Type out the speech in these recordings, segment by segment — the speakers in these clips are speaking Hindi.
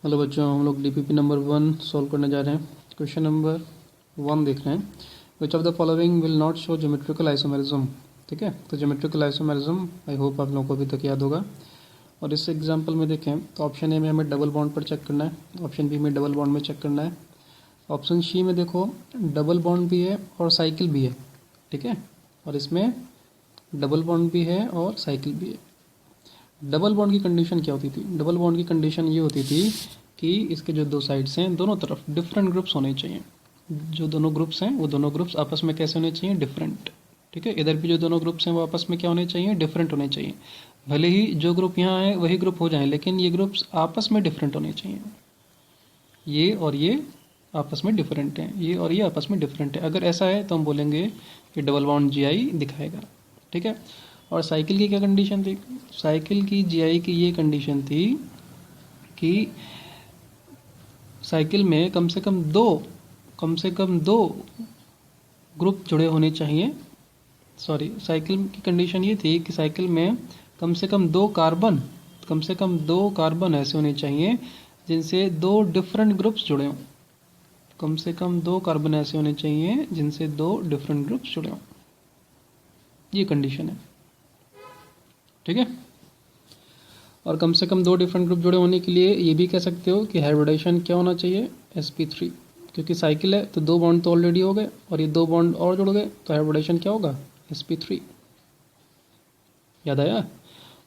हेलो बच्चों, हम लोग डीपीपी नंबर 1 सॉल्व करने जा रहे हैं। क्वेश्चन नंबर 1 देख रहे हैं। विच of the following will not show geometrical isomerism. ठीक है, तो ज्योमेट्रिकल आइसोमेरिज्म आई होप आप लोगों को अभी तक याद होगा। और इस एग्जांपल में देखें तो ऑप्शन ए में हमें डबल बॉन्ड पर चेक करना है, ऑप्शन बी में डबल बॉन्ड में चेक करना है, ऑप्शन सी में देखो डबल बॉन्ड भी है और साइकिल भी है। ठीक है, और इसमें डबल बॉन्ड भी है और साइकिल भी है। डबल बॉन्ड की कंडीशन क्या होती थी? डबल बॉन्ड की कंडीशन ये होती थी कि इसके जो दो साइड्स हैं दोनों तरफ डिफरेंट ग्रुप्स होने चाहिए। जो दोनों ग्रुप्स हैं वो दोनों ग्रुप्स आपस में कैसे होने चाहिए? डिफरेंट। ठीक है, इधर भी जो दोनों ग्रुप्स हैं वो आपस में क्या होने चाहिए? डिफरेंट होने चाहिए। भले ही जो ग्रुप यहाँ है वही ग्रुप हो जाए, लेकिन ये ग्रुप्स आपस में डिफरेंट होने चाहिए। ये और ये आपस में डिफरेंट हैं, ये और ये आपस में डिफरेंट है। अगर ऐसा है तो हम बोलेंगे कि डबल बॉन्ड जीआई दिखाएगा। ठीक है, और साइकिल की क्या कंडीशन थी? साइकिल की जीआई की ये कंडीशन थी कि साइकिल में कम से कम दो ग्रुप जुड़े होने चाहिए। सॉरी, साइकिल की कंडीशन ये थी कि साइकिल में कम से कम दो कार्बन ऐसे होने चाहिए जिनसे दो डिफरेंट ग्रुप्स जुड़े हों। कम से कम दो कार्बन ऐसे होने चाहिए जिनसे दो डिफरेंट ग्रुप्स जुड़े हों। ये कंडीशन है। ठीक है, और कम से कम दो डिफरेंट ग्रुप जुड़े होने के लिए ये भी कह सकते हो कि हाइब्रिडाइजेशन क्या होना चाहिए? sp3। क्योंकि साइकिल है तो दो बॉन्ड तो ऑलरेडी हो गए और ये दो बॉन्ड और जुड़ गए, तो हाइब्रिडाइजेशन क्या होगा? sp3। याद आया?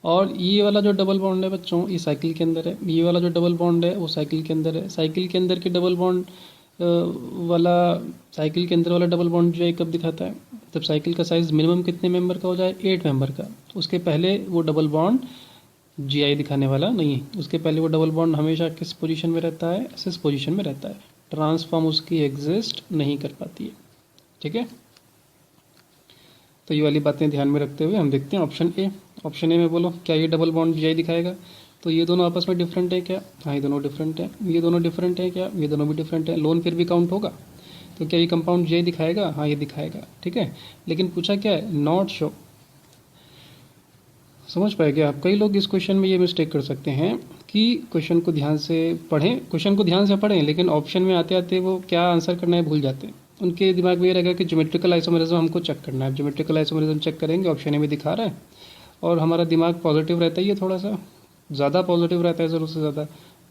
और ये वाला जो डबल बॉन्ड है बच्चों, ये साइकिल के अंदर है। ये वाला जो डबल बॉन्ड है वो साइकिल के अंदर है। साइकिल के अंदर के डबल बॉन्ड वाला साइकिल के अंदर वाला डबल बॉन्ड जो है कब दिखाता है? जब साइकिल का साइज मिनिमम कितने मेंबर का हो जाए? 8 मेंबर का। उसके पहले वो डबल बॉन्ड जीआई दिखाने वाला नहीं है। उसके पहले वो डबल बॉन्ड हमेशा किस पोजीशन में रहता है? एसिस पोजीशन में रहता है। ट्रांसफॉर्म उसकी एग्जिस्ट नहीं कर पाती है। ठीक है, तो ये वाली बातें ध्यान में रखते हुए हम देखते हैं ऑप्शन ए। ऑप्शन ए में बोलो क्या ये डबल बॉन्ड जीआई दिखाएगा? तो ये दोनों आपस में डिफरेंट है क्या? हाँ, ये दोनों डिफरेंट है। ये दोनों डिफरेंट है क्या? ये दोनों भी डिफरेंट है। लोन फिर भी काउंट होगा, तो क्या ये कंपाउंड जीआई दिखाएगा? हाँ, ये दिखाएगा। ठीक है, लेकिन पूछा क्या है? Not show. समझ पाए क्या आप? कई लोग इस क्वेश्चन में ये मिस्टेक कर सकते हैं कि क्वेश्चन को ध्यान से पढ़ें लेकिन ऑप्शन में आते आते वो क्या आंसर करना है भूल जाते हैं। उनके दिमाग में ये रहेगा कि ज्योमेट्रिकल आइसोमेरिज्म हमको चेक करना है। ज्योमेट्रिकल आइसोमेरिज्म चेक करेंगे, ऑप्शन में दिखा रहा है, और हमारा दिमाग पॉजिटिव रहता है, ये थोड़ा सा ज़्यादा पॉजिटिव रहता है ज़रूरत से ज़्यादा,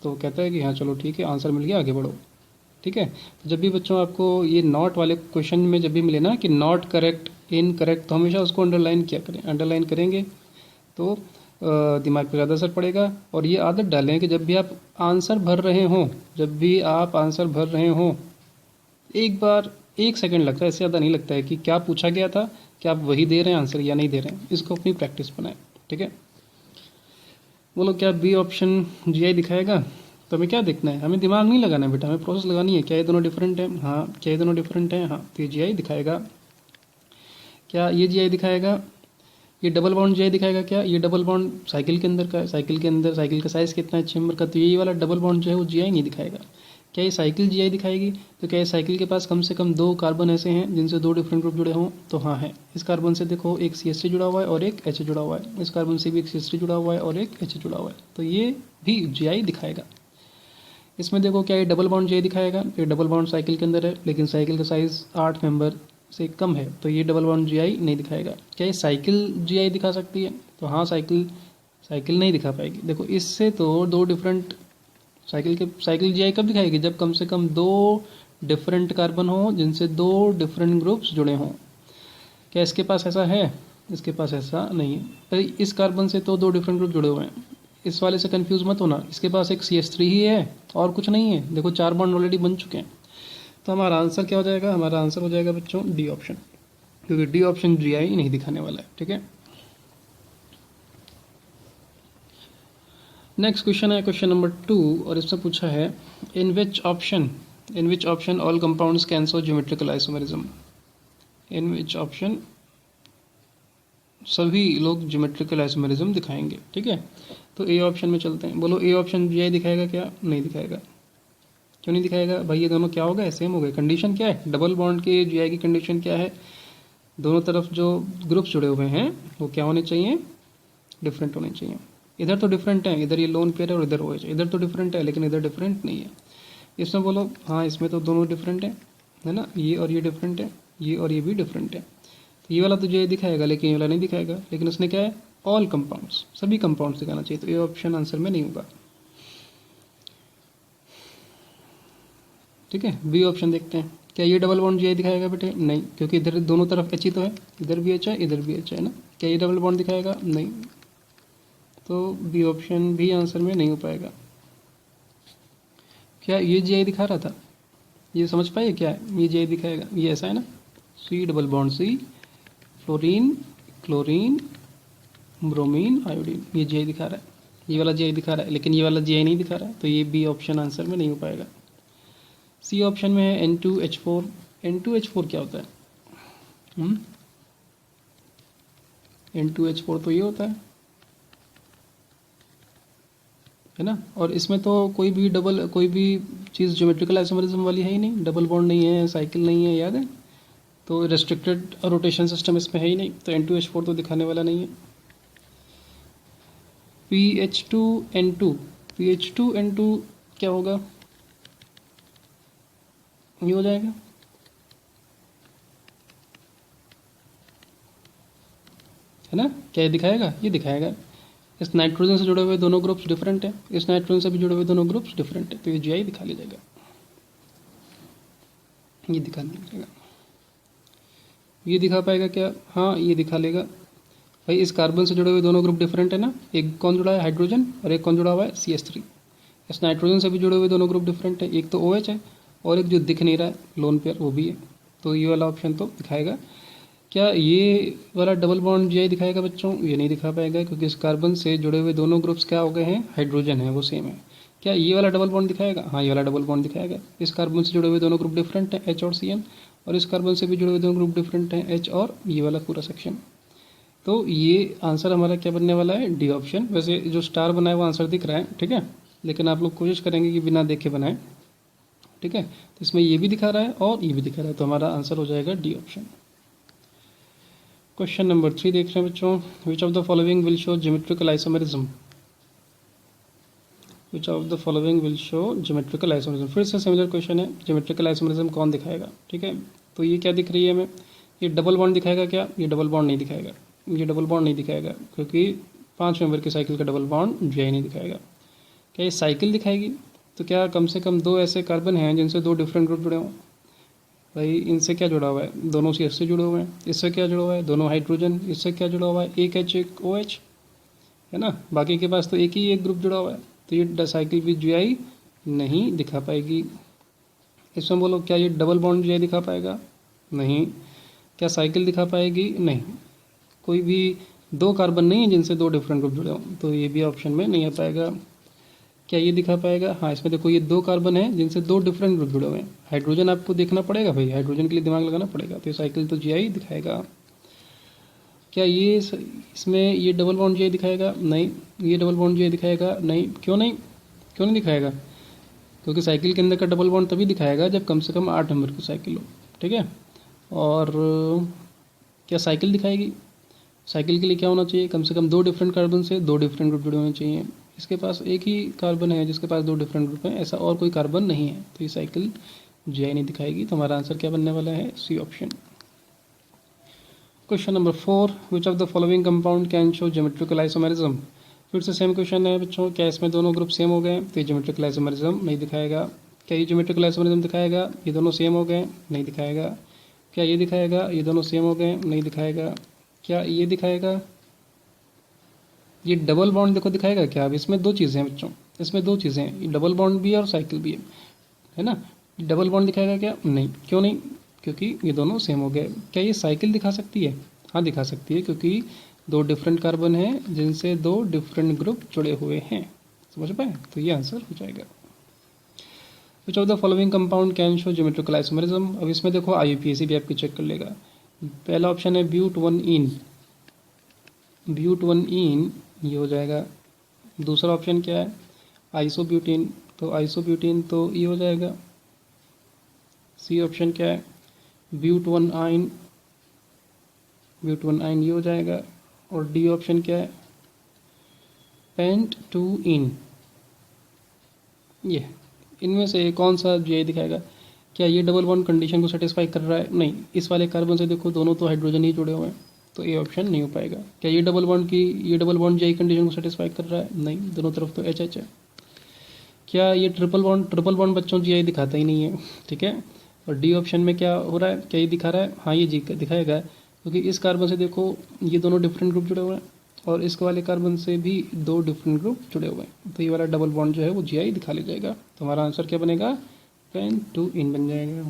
तो कहता है कि हाँ चलो ठीक है, आंसर मिल गया, आगे बढ़ो। ठीक है, तो जब भी बच्चों आपको ये नॉट वाले क्वेश्चन में जब भी मिले ना कि नॉट करेक्ट, इनकरेक्ट, तो हमेशा उसको अंडरलाइन किया करें। अंडरलाइन करेंगे तो दिमाग पर ज़्यादा असर पड़ेगा। और ये आदत डालें कि जब भी आप आंसर भर रहे हों, एक बार 1 सेकंड लगता है, इससे ज़्यादा नहीं लगता है, कि क्या पूछा गया था, क्या आप वही दे रहे हैं आंसर या नहीं दे रहे हैं। इसको अपनी प्रैक्टिस बनाएं। ठीक है, बोलो क्या बी ऑप्शन जीआई दिखाएगा? तो हमें क्या देखना है? हमें दिमाग नहीं लगाना है बेटा, हमें प्रोसेस लगानी है। क्या ये दोनों डिफरेंट हैं? हाँ। क्या ये दोनों डिफरेंट हैं? हाँ, तो ये जीआई दिखाएगा। क्या ये जीआई दिखाएगा? ये डबल बॉन्ड जीआई दिखाएगा क्या? ये डबल बॉन्ड साइकिल के अंदर का है, साइकिल के अंदर साइकिल का साइज कितना है? 6 मेंबर का, तो ये वाला डबल बॉन्ड जो है वो जीआई नहीं दिखाएगा। क्या ये साइकिल जीआई दिखाएगी? तो क्या ये साइकिल के पास कम से कम दो कार्बन ऐसे हैं जिनसे दो डिफरेंट ग्रुप जुड़े हों? तो हाँ है। इस कार्बन से देखो एक CH3 जुड़ा हुआ है और एक H जुड़ा हुआ है। इस कार्बन से भी एक CH3 जुड़ा हुआ है और एक H जुड़ा हुआ है, तो ये भी जीआई दिखाएगा। इसमें देखो क्या ये डबल बॉन्ड जीआई दिखाएगा? ये डबल बॉन्ड साइकिल के अंदर है, लेकिन साइकिल का साइज 8 मेंबर से कम है, तो ये डबल बॉन्ड जीआई नहीं दिखाएगा। क्या ये साइकिल जीआई दिखा सकती है? तो हाँ, साइकिल नहीं दिखा पाएगी। देखो इससे तो दो डिफरेंट साइकिल जीआई कब दिखाएगी? जब कम से कम दो डिफरेंट कार्बन हो जिनसे दो डिफरेंट ग्रुप्स जुड़े हों। क्या इसके पास ऐसा है? इसके पास ऐसा नहीं है। इस कार्बन से तो दो डिफरेंट ग्रुप जुड़े हुए हैं, इस वाले से कंफ्यूज मत होना। इसके पास एक CH3 ही है और कुछ नहीं है। देखो 4 बॉन्ड ऑलरेडी बन चुके हैं। तो हमारा आंसर क्या हो जाएगा? हमारा आंसर हो जाएगा बच्चों डी ऑप्शन, क्योंकि डी ऑप्शन जीआई नहीं दिखाने वाला है। ठीक है, नेक्स्ट क्वेश्चन है क्वेश्चन नंबर 2, और इसमें पूछा है in which option all compounds can show geometrical isomerism. In which option सभी लोग ज्योमेट्रिकल आइसोमेरिज्म दिखाएंगे। ठीक है, तो ए ऑप्शन में चलते हैं। बोलो ए ऑप्शन जीआई दिखाएगा क्या? नहीं दिखाएगा। क्यों नहीं दिखाएगा भाई? ये दोनों क्या हो गए? सेम हो गए। कंडीशन क्या है? डबल बॉन्ड के जीआई की कंडीशन क्या है? दोनों तरफ जो ग्रुप्स जुड़े हुए हैं वो क्या होने चाहिए? डिफरेंट होने चाहिए। इधर तो डिफरेंट है, इधर ये लोन पेयर है और इधर OH, इधर तो डिफरेंट है लेकिन इधर डिफरेंट नहीं है। इसमें बोलो हाँ इसमें तो दोनों डिफरेंट है ना, ये और ये डिफरेंट है, ये और ये भी डिफरेंट है। तो ये वाला तुझे दिखाएगा लेकिन ये वाला नहीं दिखाएगा, लेकिन उसने क्या है ऑल कंपाउंड्स, सभी कंपाउंड्स दिखाना चाहिए, तो ये ऑप्शन आंसर में नहीं होगा। ठीक है, बी ऑप्शन देखते हैं, क्या ये डबल बॉन्ड GI दिखाएगा बेटे? नहीं, क्योंकि इधर दोनों तरफ H ही तो है, इधर भी H है इधर भी H है ना। क्या ये डबल बॉन्ड दिखाएगा? नहीं, तो बी ऑप्शन भी आंसर में नहीं हो पाएगा। क्या ये GI दिखा रहा था? ये समझ पाइए क्या है ये GI दिखाएगा? ये ऐसा है ना, C double bond C, fluorine chlorine bromine iodine, ये GI दिखा रहा है, ये वाला GI दिखा रहा है, लेकिन ये वाला GI नहीं दिखा रहा है, तो ये बी ऑप्शन आंसर में नहीं हो पाएगा। सी ऑप्शन में है N2H4। N2H4 क्या होता है? N2H4 तो ये होता है ना। और इसमें तो कोई भी चीज़ ज्योमेट्रिकल आइसोमरिज्म वाली है ही नहीं, डबल बॉन्ड नहीं है, साइकिल नहीं है, याद है। तो रेस्ट्रिक्टेड रोटेशन सिस्टम इसमें है ही नहीं, तो N2H4 तो दिखाने वाला नहीं है। PH2N2, PH2N2 क्या होगा? ये हो जाएगा, है ना। क्या ये दिखाएगा? ये दिखाएगा। इस नाइट्रोजन से जुड़े हुए दोनों ग्रुप्स डिफरेंट है, इस नाइट्रोजन से भी जुड़े हुए दोनों ग्रुप्स डिफरेंट है, तो ये GI दिखा लिया जाएगा, ये दिखा लिया जाएगा। ये दिखा पाएगा क्या? हाँ ये दिखा लेगा। भाई इस कार्बन से जुड़े हुए दोनों ग्रुप डिफरेंट है ना, एक कौन जुड़ा है हाइड्रोजन और एक कौन जुड़ा हुआ है CH3। इस नाइट्रोजन से भी जुड़े हुए दोनों ग्रुप डिफरेंट है, एक तो OH है और एक जो दिख नहीं रहा है लोन पेयर वो भी है, तो ये वाला ऑप्शन तो दिखाएगा। क्या ये वाला डबल बॉन्ड GI दिखाएगा बच्चों? ये नहीं दिखा पाएगा, क्योंकि इस कार्बन से जुड़े हुए दोनों ग्रुप्स क्या हो गए हैं, हाइड्रोजन है, वो सेम है। क्या ये वाला डबल बॉन्ड दिखाएगा? हाँ ये वाला डबल बॉन्ड दिखाएगा। इस कार्बन से जुड़े हुए दोनों ग्रुप डिफरेंट हैं, H और CN, और इस कार्बन से भी जुड़े हुए दोनों ग्रुप डिफरेंट हैं, H और ये वाला पूरा सेक्शन। तो ये आंसर हमारा क्या बनने वाला है? D option. वैसे जो स्टार बना है वो आंसर दिख रहा है, ठीक है, लेकिन आप लोग कोशिश करेंगे कि बिना देखे बनाएं, ठीक है। तो इसमें ये भी दिखा रहा है और ये भी दिखा रहा है, तो हमारा आंसर हो जाएगा डी ऑप्शन। क्वेश्चन नंबर 3 देख रहे हैं बच्चों, विच of the following will show geometrical isomerism? Which of the following will show geometrical isomerism? फिर से सिमिलर क्वेश्चन है, ज्योमेट्रिकल आइसोमेरिज्म कौन दिखाएगा? ठीक है, तो ये क्या दिख रही है हमें? ये डबल बॉन्ड दिखाएगा क्या? ये डबल बॉन्ड नहीं दिखाएगा, ये डबल बॉन्ड नहीं दिखाएगा, क्योंकि 5 मेंबर की साइकिल का डबल बॉन्ड GI नहीं दिखाएगा। क्या ये साइकिल दिखाएगी? तो क्या कम से कम 2 ऐसे कार्बन हैं जिनसे 2 डिफरेंट ग्रुप जुड़े हों? भाई इनसे क्या जुड़ा हुआ है? दोनों CH से जुड़े हुए हैं। इससे क्या जुड़ा हुआ है? दोनों हाइड्रोजन। इससे क्या जुड़ा हुआ है? एक H एक OH, है ना। बाकी के पास तो एक ही एक ग्रुप जुड़ा हुआ है, तो ये साइकिल भी GI नहीं दिखा पाएगी। इसमें बोलो क्या ये डबल बॉन्ड GI दिखा पाएगा? नहीं। क्या साइकिल दिखा पाएगी? नहीं। कोई भी 2 कार्बन नहीं है जिनसे 2 डिफरेंट ग्रुप जुड़े हों, तो ये भी ऑप्शन में नहीं आ पाएगा। क्या ये दिखा पाएगा? हाँ इसमें देखो ये 2 कार्बन है जिनसे 2 डिफरेंट ग्रुप जुड़े हुए हैं। हाइड्रोजन आपको देखना पड़ेगा भाई, हाइड्रोजन के लिए दिमाग लगाना पड़ेगा, तो ये साइकिल तो GI दिखाएगा। क्या ये इसमें ये डबल बॉन्ड GI दिखाएगा? नहीं। ये डबल बॉन्ड GI दिखाएगा? नहीं। क्यों नहीं? क्यों नहीं दिखाएगा? क्योंकि साइकिल के अंदर का डबल बॉन्ड तभी दिखाएगा जब कम से कम 8 नंबर की साइकिल हो, ठीक है। और क्या साइकिल दिखाएगी? साइकिल के लिए क्या होना चाहिए? कम से कम 2 डिफरेंट कार्बन से 2 डिफरेंट ग्रुप जुड़े होने चाहिए। इसके पास एक ही कार्बन है जिसके पास 2 डिफरेंट ग्रुप हैं, ऐसा और कोई कार्बन नहीं है, तो ये साइकिल GI नहीं दिखाएगी। तो हमारा आंसर क्या बनने वाला है? C option. Question number 4, which of the following compound can show geometrical isomerism? फिर से सेम क्वेश्चन है बच्चों, क्या इसमें दोनों ग्रुप सेम हो गए? तो ये ज्योमेट्रिकल आइसोमेरिज्म नहीं दिखाएगा। क्या ये ज्योमेट्रिकल आइसोमेरिज्म दिखाएगा? ये दोनों सेम हो गए? नहीं दिखाएगा। क्या ये दिखाएगा? ये दोनों सेम हो गए? नहीं दिखाएगा। क्या ये दिखाएगा? ये डबल बॉन्ड देखो दिखाएगा क्या? अब इसमें 2 चीज़ें हैं बच्चों, इसमें 2 चीज़ें हैं, डबल बॉन्ड भी है और साइकिल भी है ना। डबल बॉन्ड दिखाएगा क्या? नहीं। क्यों नहीं? क्योंकि ये दोनों सेम हो गए। क्या ये साइकिल दिखा सकती है? हाँ दिखा सकती है, क्योंकि 2 डिफरेंट कार्बन हैं जिनसे 2 डिफरेंट ग्रुप जुड़े हुए हैं। समझ पाए? तो ये आंसर हो जाएगा। विच of the following compound can show geometrical isomerism? अब इसमें देखो IUPAC भी आपकी चेक कर लेगा। पहला ऑप्शन है ब्यूट-1-इन, ब्यूट-1-इन ये हो जाएगा। दूसरा ऑप्शन क्या है? आइसोब्यूटीन, तो आइसोब्यूटीन तो ये हो जाएगा। सी ऑप्शन क्या है? ब्यूट-1-आइन, ब्यूट-1-आइन ये हो जाएगा। और डी ऑप्शन क्या है? पेंट टू इन, ये इनमें से कौन सा जीआई दिखाएगा? क्या ये डबल बॉन्ड कंडीशन को सेटिस्फाई कर रहा है? नहीं। इस वाले कार्बन से देखो दोनों तो हाइड्रोजन ही जुड़े हुए हैं, तो ये ऑप्शन नहीं हो पाएगा। क्या ये डबल बॉन्ड जीआई कंडीशन को सेटिस्फाई कर रहा है? नहीं, दोनों तरफ तो एच एच है। क्या ये ट्रिपल बॉन्ड बच्चों जीआई दिखाता ही नहीं है, ठीक है। और डी ऑप्शन में क्या हो रहा है, क्या ये दिखा रहा है? हाँ, ये जी दिखाएगा, क्योंकि इस कार्बन से देखो ये दोनों डिफरेंट ग्रुप जुड़े हुए हैं और इस वाले कार्बन से भी दो डिफरेंट ग्रुप जुड़े हुए हैं, तो ये वाला डबल बॉन्ड जो है वो जीआई दिखा ले जाएगा। तो हमारा आंसर क्या बनेगा? पेन टू इन बन जाएगा।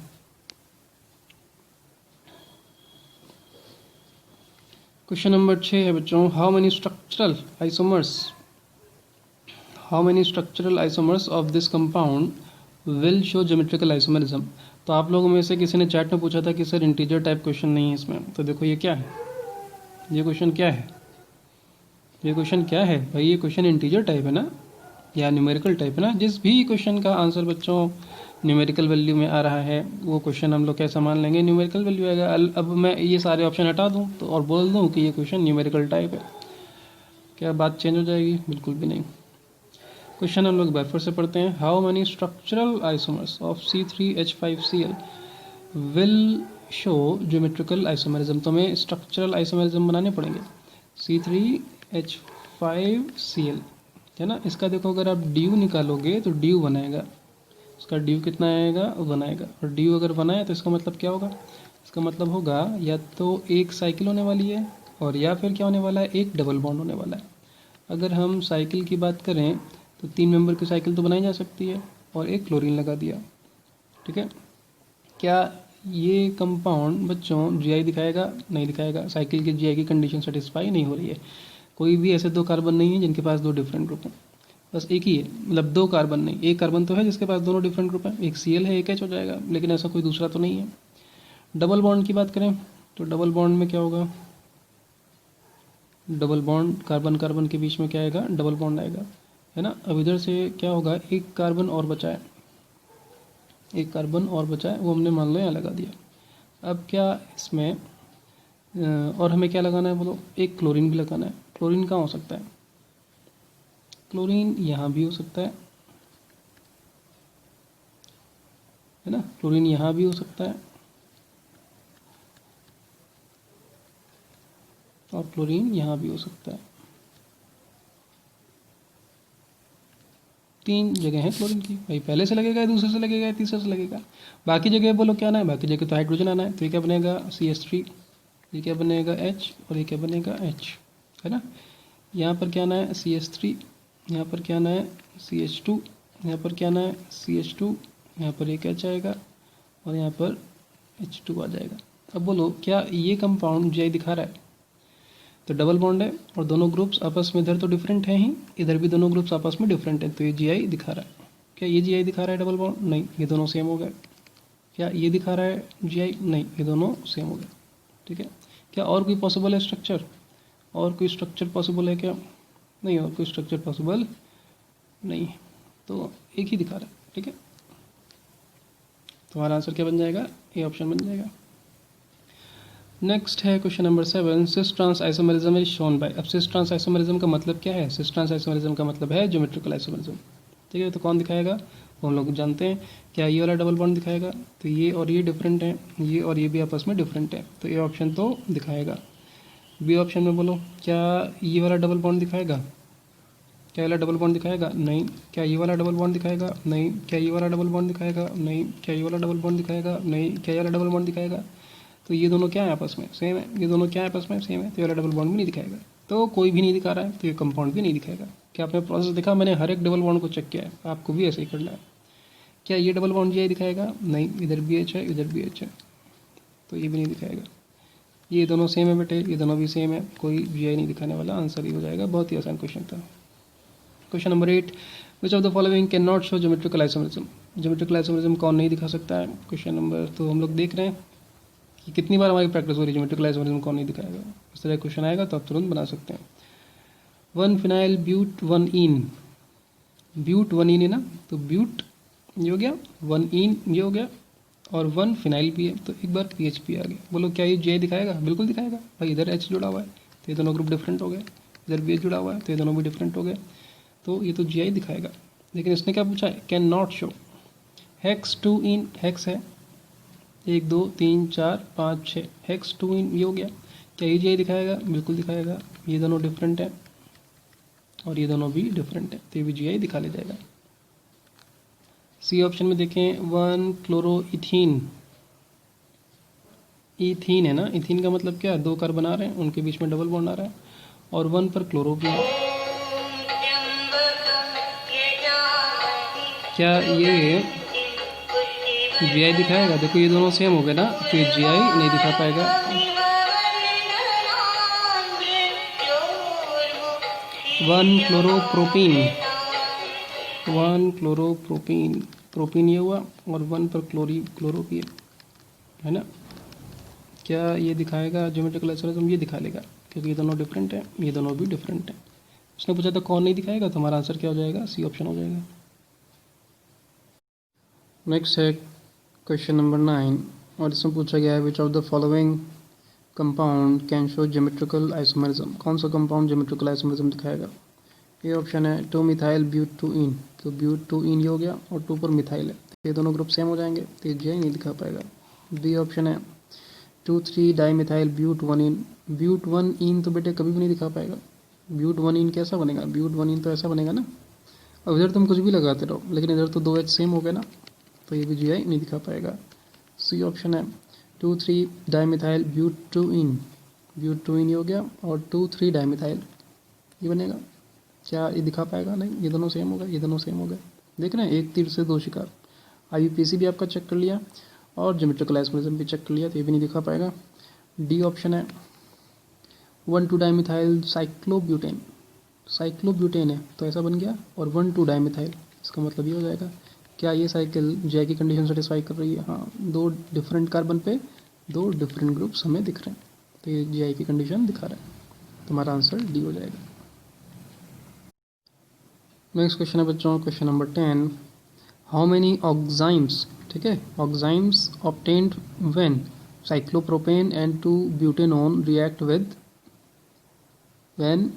क्वेश्चन नंबर 6 है बच्चों, how many structural isomers of this compound will show geometrical isomerism. तो आप लोगों में से किसी ने चैट में पूछा था कि सर इंटीजर टाइप क्वेश्चन नहीं है इसमें, तो देखो ये क्या है, ये क्वेश्चन क्या है, ये क्वेश्चन क्या है भाई? ये क्वेश्चन इंटीजर टाइप है ना, या न्यूमेरिकल टाइप है ना। जिस भी क्वेश्चन का आंसर बच्चों न्यूमेरिकल वैल्यू में आ रहा है वो क्वेश्चन हम लोग कैसा मान लेंगे? न्यूमेरिकल वैल्यू आएगा। अब मैं ये सारे ऑप्शन हटा दूं तो और बोल दूं कि ये क्वेश्चन न्यूमेरिकल टाइप है, क्या बात चेंज हो जाएगी? बिल्कुल भी नहीं। क्वेश्चन हम लोग बार फिर से पढ़ते हैं। How many structural isomers of C3H5Cl will show geometrical isomerism. तो हमें स्ट्रक्चरल आइसोमरिज्म बनाने पड़ेंगे। C3H5Cl है ना, इसका देखो अगर आप ड्यू निकालोगे तो ड्यू बनाएगा, इसका ड्यू कितना आएगा? 1 आएगा। और ड्यू अगर 1 आए तो इसका मतलब क्या होगा? इसका मतलब होगा या तो एक साइकिल होने वाली है और या फिर क्या होने वाला है? एक डबल बॉन्ड होने वाला है। अगर हम साइकिल की बात करें तो 3 मेंबर की साइकिल तो बनाई जा सकती है और एक क्लोरीन लगा दिया, ठीक है। क्या ये कंपाउंड बच्चों जीआई दिखाएगा? नहीं दिखाएगा। साइकिल की जीआई की कंडीशन सेटिस्फाई नहीं हो रही है। कोई भी ऐसे 2 कार्बन नहीं है जिनके पास 2 डिफरेंट ग्रुप हैं, बस एक ही है, मतलब 2 कार्बन नहीं, एक कार्बन तो है जिसके पास दोनों डिफरेंट ग्रुप हैं, एक Cl है एक H हो जाएगा, लेकिन ऐसा कोई दूसरा तो नहीं है। डबल बॉन्ड की बात करें तो डबल बॉन्ड में क्या होगा? डबल बॉन्ड कार्बन कार्बन के बीच में क्या आएगा? डबल बॉन्ड आएगा, है ना। अब इधर से क्या होगा? एक कार्बन और बचा है, एक कार्बन और बचा है, वो हमने मान लो यहाँ लगा दिया। अब क्या इसमें और हमें क्या लगाना है बोलो? एक क्लोरीन भी लगाना है। क्लोरीन कहाँ हो सकता है? क्लोरीन यहाँ भी हो सकता है ना, क्लोरीन यहाँ भी हो सकता है और क्लोरीन यहाँ भी हो सकता है। 3 जगह हैं क्लोरीन की भाई, पहले से लगेगा, दूसरे से लगेगा, तीसरे से लगेगा। बाकी जगह बोलो क्या आना है? बाकी जगह तो हाइड्रोजन आना है, तो ये क्या बनेगा? CH3, ये क्या बनेगा? H, और ये क्या बनेगा? H, है ना। यहाँ पर क्या आना है? CH3, यहाँ पर क्या आना है? CH2, यहाँ पर क्या आना है? CH2, यहाँ पर एक H आएगा और यहाँ पर H2 आ जाएगा। अब बोलो क्या ये कंपाउंड जीआई दिखा रहा है? तो डबल बॉन्ड है और दोनों ग्रुप्स आपस में इधर तो डिफरेंट हैं ही, इधर भी दोनों ग्रुप्स आपस में डिफरेंट हैं, तो ये जीआई दिखा रहा है। क्या ये जीआई दिखा रहा है डबल बॉन्ड? नहीं, ये दोनों सेम हो गए। क्या ये दिखा रहा है जीआई? नहीं, ये दोनों सेम हो गए, ठीक है। क्या और कोई पॉसिबल है स्ट्रक्चर? और कोई स्ट्रक्चर पॉसिबल है क्या? नहीं, और कोई स्ट्रक्चर पॉसिबल नहीं, तो एक ही दिखा रहा है, ठीक है। तुम्हारा आंसर क्या बन जाएगा? ए ऑप्शन बन जाएगा। नेक्स्ट है question number 7, cis trans isomerism is shown by. अब सिस ट्रांस आइसोमरिज्म का मतलब क्या है? सिस ट्रांस आइसोमरिज्म का मतलब है ज्योमेट्रिकल आइसोमरिज्म, ठीक है। तो कौन दिखाएगा? वो हम लोग जानते हैं। क्या ये वाला डबल बॉन्ड दिखाएगा? तो ये और ये डिफरेंट है, ये और ये भी आपस में डिफरेंट है, तो ये ऑप्शन तो दिखाएगा। बी ऑप्शन में बोलो, क्या ये वाला डबल बॉन्ड दिखाएगा? क्या ये वाला डबल बॉन्ड दिखाएगा? नहीं। क्या ये वाला डबल बॉन्ड दिखाएगा? नहीं। क्या ये वाला डबल बॉन्ड दिखाएगा? नहीं। क्या ये वाला डबल बॉन्ड दिखाएगा? नहीं। क्या ये वाला डबल बॉन्ड दिखाएगा? तो ये दोनों क्या है आपस में? सेम है। ये दोनों क्या है आपस में? सेम है, तो ये वाला डबल बॉन्ड भी नहीं दिखाएगा। तो कोई भी नहीं दिखा रहा है, तो ये कंपाउंड भी नहीं दिखाएगा। क्या आपने प्रोसेस देखा? मैंने हर एक डबल बॉन्ड को चेक किया है, आपको भी ऐसे ही करना है। क्या ये डबल बॉन्ड जीआई दिखाएगा? नहीं, इधर भी एच है, इधर भी एच है, तो ये भी नहीं दिखाएगा। ये दोनों सेम है बेटे, ये दोनों भी सेम है, कोई जीआई नहीं दिखाने वाला, आंसर ही हो जाएगा। बहुत ही आसान क्वेश्चन था। Question number 8, which of the following can not show geometrical isomerism. Geometrical isomerism कौन नहीं दिखा सकता है? क्वेश्चन नंबर तो हम लोग देख रहे हैं कि कितनी बार हमारी प्रैक्टिस हो रही है ज्योमेट्रिकल आइसोमरिज्म कौन नहीं दिखाएगा। इस तरह क्वेश्चन आएगा तो आप तुरंत बना सकते हैं। 1 फिनाइल ब्यूट 1 इन, ब्यूट 1 इन है ना, तो ब्यूट ये हो गया, 1 इन ये हो गया, और 1 फिनाइल भी है, तो एक बार PHP आ गया। बोलो क्या ये जीआई दिखाएगा? बिल्कुल दिखाएगा भाई, इधर H जुड़ा हुआ है, तो ये दोनों ग्रुप डिफरेंट हो गए, इधर बी एच जुड़ा हुआ है तो ये दोनों भी डिफरेंट हो गए, तो ये तो जी आई दिखाएगा। लेकिन इसने क्या पूछा है, can not show hex two ene, hex है 1 2 3 4 5 6, हेक्स टू इन ये हो गया, क्या ये जी आई दिखाएगा, बिल्कुल दिखाएगा। ये दोनों डिफरेंट है और ये दोनों भी डिफरेंट है, तो ये भी जी आई दिखा ले जाएगा। सी ऑप्शन में देखें 1 क्लोरोइथीन, इथीन है ना, इथीन का मतलब क्या है, 2 कार्बन आ रहे हैं उनके बीच में डबल बॉन्ड आ रहा है, और 1 पर क्लोरो भी है। क्या ये जी आई दिखाएगा, देखो ये दोनों सेम हो गए ना, तो ये जी आई नहीं दिखा पाएगा। 1 क्लोरोप्रोपीन, 1 क्लोरोप्रोपीन, प्रोपीन ये हुआ, और 1 पर क्लोरो भी है ना, क्या ये दिखाएगा ज्योमेट्रिकल आइसोमरिज्म, ये दिखा लेगा क्योंकि ये दोनों डिफरेंट है, ये दोनों भी डिफरेंट है। उसने पूछा था कौन नहीं दिखाएगा, तो हमारा आंसर क्या हो जाएगा, सी ऑप्शन हो जाएगा। नेक्स्ट है क्वेश्चन नंबर 9, और इसमें पूछा गया है विच of the following compound can show geometrical isomerism, कौन सा कंपाउंड ज्योमेट्रिकल आइसोमरिज्म दिखाएगा। ये ऑप्शन है 2 मिथाइल ब्यूट 2 इन, तो ब्यूट 2 इन ये हो गया, और 2 पर मिथाइल है, तो ये दोनों ग्रुप सेम हो जाएंगे, तो ये जी आई नहीं दिखा पाएगा। बी ऑप्शन है 2 3 डाई मिथाइल ब्यूट 1 इन, ब्यूट 1 इन तो बेटे कभी भी नहीं दिखा पाएगा। ब्यूट 1 इन कैसा बनेगा, ब्यूट 1 इन तो ऐसा बनेगा ना, और इधर तुम कुछ भी लगाते रहो, लेकिन इधर तो 2 एच सेम हो गए ना, तो ये भी जी आई नहीं दिखा पाएगा। सी ऑप्शन है 2 3 डाई मिथाइल ब्यूट 2 इन, ब्यूट 2 इन ये हो गया, और 2 3 डाई मिथाइल ये बनेगा, क्या ये दिखा पाएगा, नहीं, ये दोनों सेम हो गए, ये दोनों सेम हो गए। देख रहे हैं, एक तीर से 2 शिकार, IUPAC भी आपका चेक कर लिया और ज्योमेट्रिकल आइसोमरिज्म भी चेक कर लिया, तो ये भी नहीं दिखा पाएगा। डी ऑप्शन है 1 2 डाइमिथाइल साइक्लोब्यूटेन, साइक्लोब्यूटेन है तो ऐसा बन गया, और 1 2 डाइमिथाइल, इसका मतलब ये हो जाएगा, क्या ये साइकिल जे की कंडीशन सेटिस्फाई कर रही है, हाँ, 2 डिफरेंट कार्बन पे 2 डिफरेंट ग्रुप्स हमें दिख रहे हैं, तो ये जे की कंडीशन दिखा रहा है, तुम्हारा आंसर डी हो जाएगा। नेक्स्ट क्वेश्चन है बच्चों, question number 10, how many oximes, ठीक है, oximes obtained when cyclopropane and 2 butanone react with, when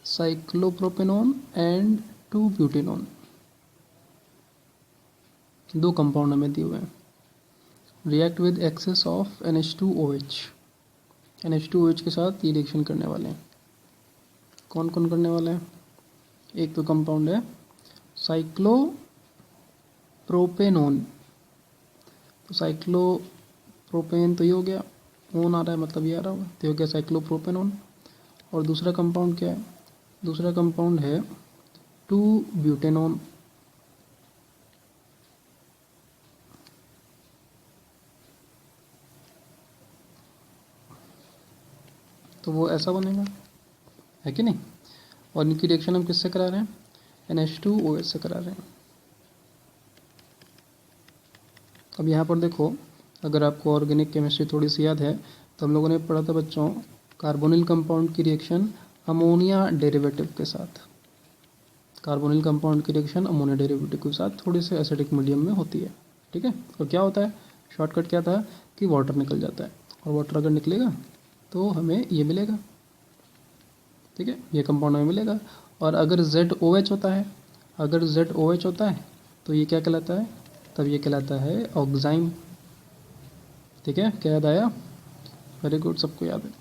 cyclopropanone and 2 butanone, 2 compound हमें दिए हुए हैं, react with access of NH2OH, NH2OH के साथ ये रिएक्शन करने वाले हैं, कौन कौन करने वाले हैं, एक तो कंपाउंड है साइक्लोप्रोपेनोन, तो साइक्लोप्रोपेन तो ये हो गया, ओन आ रहा है मतलब ये आ रहा होगा, तो ये हो गया साइक्लोप्रोपेनोन, और दूसरा कंपाउंड क्या है, दूसरा कंपाउंड है 2 ब्यूटेनोन, तो वो ऐसा बनेगा, है कि नहीं, और इनकी रिएक्शन हम किससे करा रहे हैं, NH2OH से करा रहे हैं। अब यहाँ पर देखो, अगर आपको ऑर्गेनिक केमिस्ट्री थोड़ी सी याद है तो हम लोगों ने पढ़ा था बच्चों, कार्बोनिल कंपाउंड की रिएक्शन अमोनिया डेरिवेटिव के साथ, कार्बोनिल कंपाउंड की रिएक्शन अमोनिया डेरिवेटिव के साथ थोड़ी सी एसिडिक मीडियम में होती है, ठीक है, और क्या होता है, शॉर्टकट क्या था कि वाटर निकल जाता है, और वाटर अगर निकलेगा तो हमें ये मिलेगा, ठीक है, ये कंपाउंड हमें मिलेगा, और अगर ZOH होता है, अगर ZOH होता है तो ये क्या कहलाता है, तब ये कहलाता है ऑक्साइम, ठीक है, क्या याद आया, वेरी गुड, सबको याद है।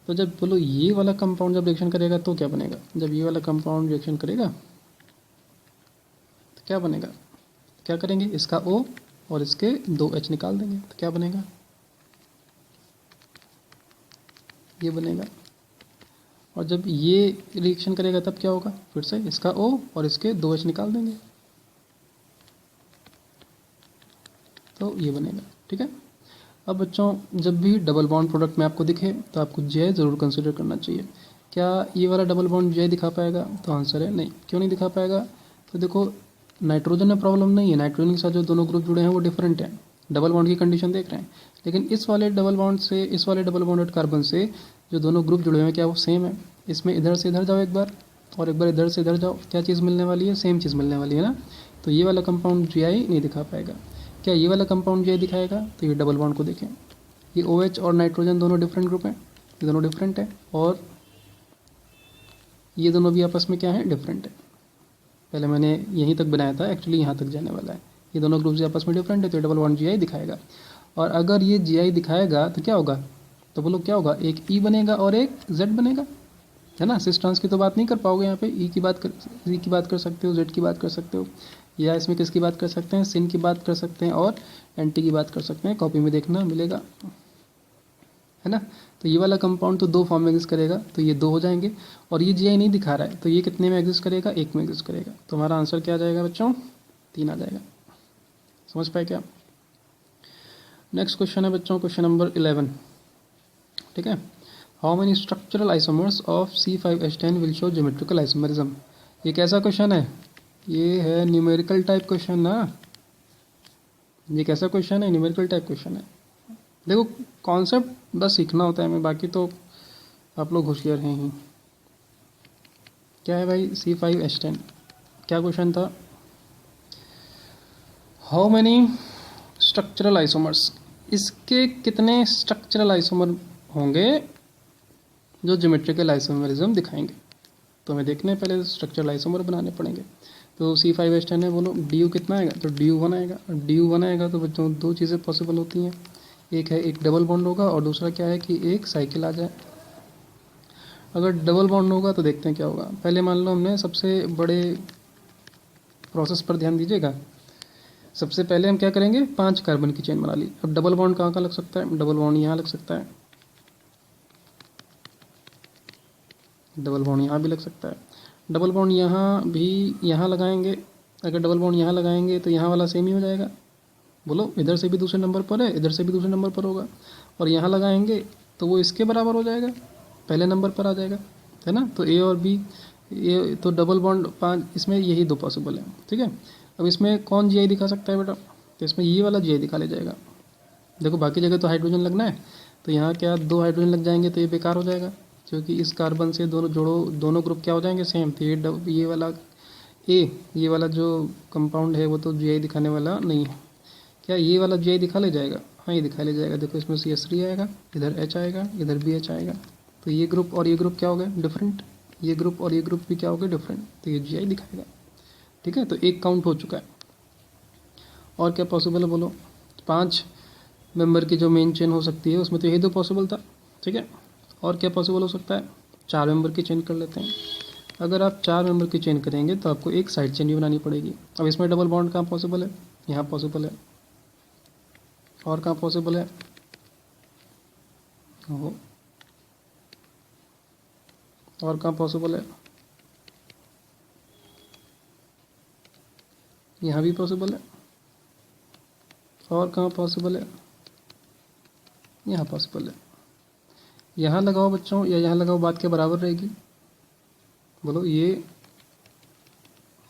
तो जब बोलो ये वाला कंपाउंड जब रिएक्शन करेगा तो क्या बनेगा, जब ये वाला कंपाउंड रिएक्शन करेगा तो क्या बनेगा, क्या करेंगे, इसका O और इसके 2 H निकाल देंगे, तो क्या बनेगा, ये बनेगा, और जब ये रिएक्शन करेगा तब क्या होगा, फिर से इसका O और इसके 2 H निकाल देंगे, तो ये बनेगा, ठीक है। अब बच्चों जब भी डबल बॉन्ड प्रोडक्ट में आपको दिखे तो आपको जे ज़रूर कंसिडर करना चाहिए, क्या ये वाला डबल बॉन्ड जे दिखा पाएगा, तो आंसर है नहीं, क्यों नहीं दिखा पाएगा, तो देखो नाइट्रोजन में प्रॉब्लम नहीं है, नाइट्रोजन के साथ जो दोनों ग्रुप जुड़े हैं वो डिफरेंट हैं, डबल बॉन्ड की कंडीशन देख रहे हैं, लेकिन इस वाले डबल बॉन्ड से, इस वाले डबल बॉन्डेड कार्बन से जो दोनों ग्रुप जुड़े हुए हैं क्या वो सेम है, इसमें इधर से इधर जाओ एक बार, और एक बार इधर से इधर जाओ, क्या चीज़ मिलने वाली है, सेम चीज़ मिलने वाली है ना, तो ये वाला कंपाउंड जी नहीं दिखा पाएगा। क्या ये वाला कंपाउंड जी दिखाएगा, तो ये डबल बॉन्ड को देखें, ये OH और नाइट्रोजन दोनों डिफरेंट ग्रुप हैं, ये दोनों डिफरेंट है, और ये दोनों भी आपस में क्या है, डिफरेंट है। पहले मैंने यहीं तक बनाया था, एक्चुअली यहाँ तक जाने वाला है। ये दोनों ग्रुप्स आपस में डिफरेंट है तो डबल बॉन्ड जी दिखाएगा। और अगर ये जी दिखाएगा तो क्या होगा, तो बोलो क्या होगा, एक ई बनेगा और एक जेड बनेगा, है ना। सिस ट्रांस की तो बात नहीं कर पाओगे यहाँ पे, ई की बात कर सकते हो, जेड की बात कर सकते हो, या इसमें किसकी बात कर सकते हैं, सिन की बात कर सकते हैं और एंटी की बात कर सकते हैं। कॉपी में देखना मिलेगा, है ना। तो ये वाला कंपाउंड तो 2 फॉर्म में एग्जिस्ट करेगा, तो ये 2 हो जाएंगे। और ये जी नहीं दिखा रहा है तो ये कितने में एग्जिस्ट करेगा, 1 में एग्जिस्ट करेगा। तो हमारा आंसर क्या आ जाएगा बच्चों, 3 आ जाएगा। समझ पाए क्या। नेक्स्ट क्वेश्चन है बच्चों, क्वेश्चन नंबर 11, ठीक है। How many structural isomers of C5H10 will show geometrical isomerism. ये कैसा क्वेश्चन है, ये है न्यूमेरिकल टाइप क्वेश्चन ना। ये कैसा क्वेश्चन है, न्यूमेरिकल टाइप क्वेश्चन है। देखो कॉन्सेप्ट बस सीखना होता है हमें, बाकी तो आप लोग होशियार हैं ही। क्या है भाई, C5H10, क्या क्वेश्चन था, हाउ मैनी स्ट्रक्चरल आइसोमर्स, इसके कितने स्ट्रक्चरल आइसोमर होंगे जो ज्योमेट्रिकल आइसोमरिज्म दिखाएंगे। तो हमें देखने हैं, पहले स्ट्रक्चरल आइसोमर बनाने पड़ेंगे। तो C5H10 है, बोलो DU कितना आएगा, तो DU1 आएगा। और DU1 आएगा तो बच्चों 2 चीज़ें पॉसिबल होती हैं, एक है एक डबल बॉन्ड होगा और दूसरा क्या है कि एक साइकिल आ जाए। अगर डबल बॉन्ड होगा तो देखते हैं क्या होगा। पहले मान लो हमने सबसे बड़े प्रोसेस पर ध्यान दीजिएगा। सबसे पहले हम क्या करेंगे, 5 कार्बन की चेन बना ली। अब डबल बॉन्ड कहाँ लग सकता है, डबल बॉन्ड यहाँ लग सकता है, डबल बॉन्ड यहाँ भी लग सकता है, डबल बॉन्ड यहाँ भी, यहाँ लगाएंगे। अगर डबल बॉन्ड यहाँ लगाएंगे तो यहाँ वाला सेम ही हो जाएगा। बोलो इधर से भी दूसरे नंबर पर है, इधर से भी दूसरे नंबर पर होगा। और यहाँ लगाएंगे तो वो इसके बराबर हो जाएगा, पहले नंबर पर आ जाएगा, है ना। तो ए और बी, ये तो डबल बॉन्ड 5, इसमें यही 2 पॉसिबल है, ठीक है। अब इसमें कौन जी दिखा सकता है बेटा, तो इसमें ये वाला जी दिखा ले जाएगा। देखो बाकी जगह तो हाइड्रोजन लगना है, तो यहाँ क्या 2 हाइड्रोजन लग जाएंगे तो ये बेकार हो जाएगा, क्योंकि इस कार्बन से दोनों जोड़ो, दोनों ग्रुप क्या हो जाएंगे, सेम। तो ये वाला ये वाला जो कंपाउंड है वो तो जी दिखाने वाला नहीं है। क्या ये वाला जी दिखा ले जाएगा, हाँ ये दिखा ले जाएगा। देखो इसमें CH3 आएगा, इधर H आएगा, इधर भी H आएगा। तो ये ग्रुप और ये ग्रुप क्या हो गए, डिफरेंट। ये ग्रुप और ये ग्रुप भी क्या हो गए, डिफरेंट। तो ये जी दिखाएगा, ठीक है। तो 1 काउंट हो चुका है। और क्या पॉसिबल है बोलो, 5 मेंबर की जो मेन चेन हो सकती है उसमें तो यही 2 पॉसिबल था, ठीक है। और क्या पॉसिबल हो सकता है, 4 मेंबर की चेन कर लेते हैं। अगर आप 4 मेंबर की चेन करेंगे तो आपको एक साइड चेन भी बनानी पड़ेगी। अब इसमें डबल बॉन्ड कहाँ पॉसिबल है, यहाँ पॉसिबल है। और कहाँ पॉसिबल है, वो और कहाँ पॉसिबल है, यहाँ भी पॉसिबल है। और कहाँ पॉसिबल है, यहाँ पॉसिबल है। यहाँ लगाओ बच्चों या यहाँ लगाओ, बात के बराबर रहेगी। बोलो ये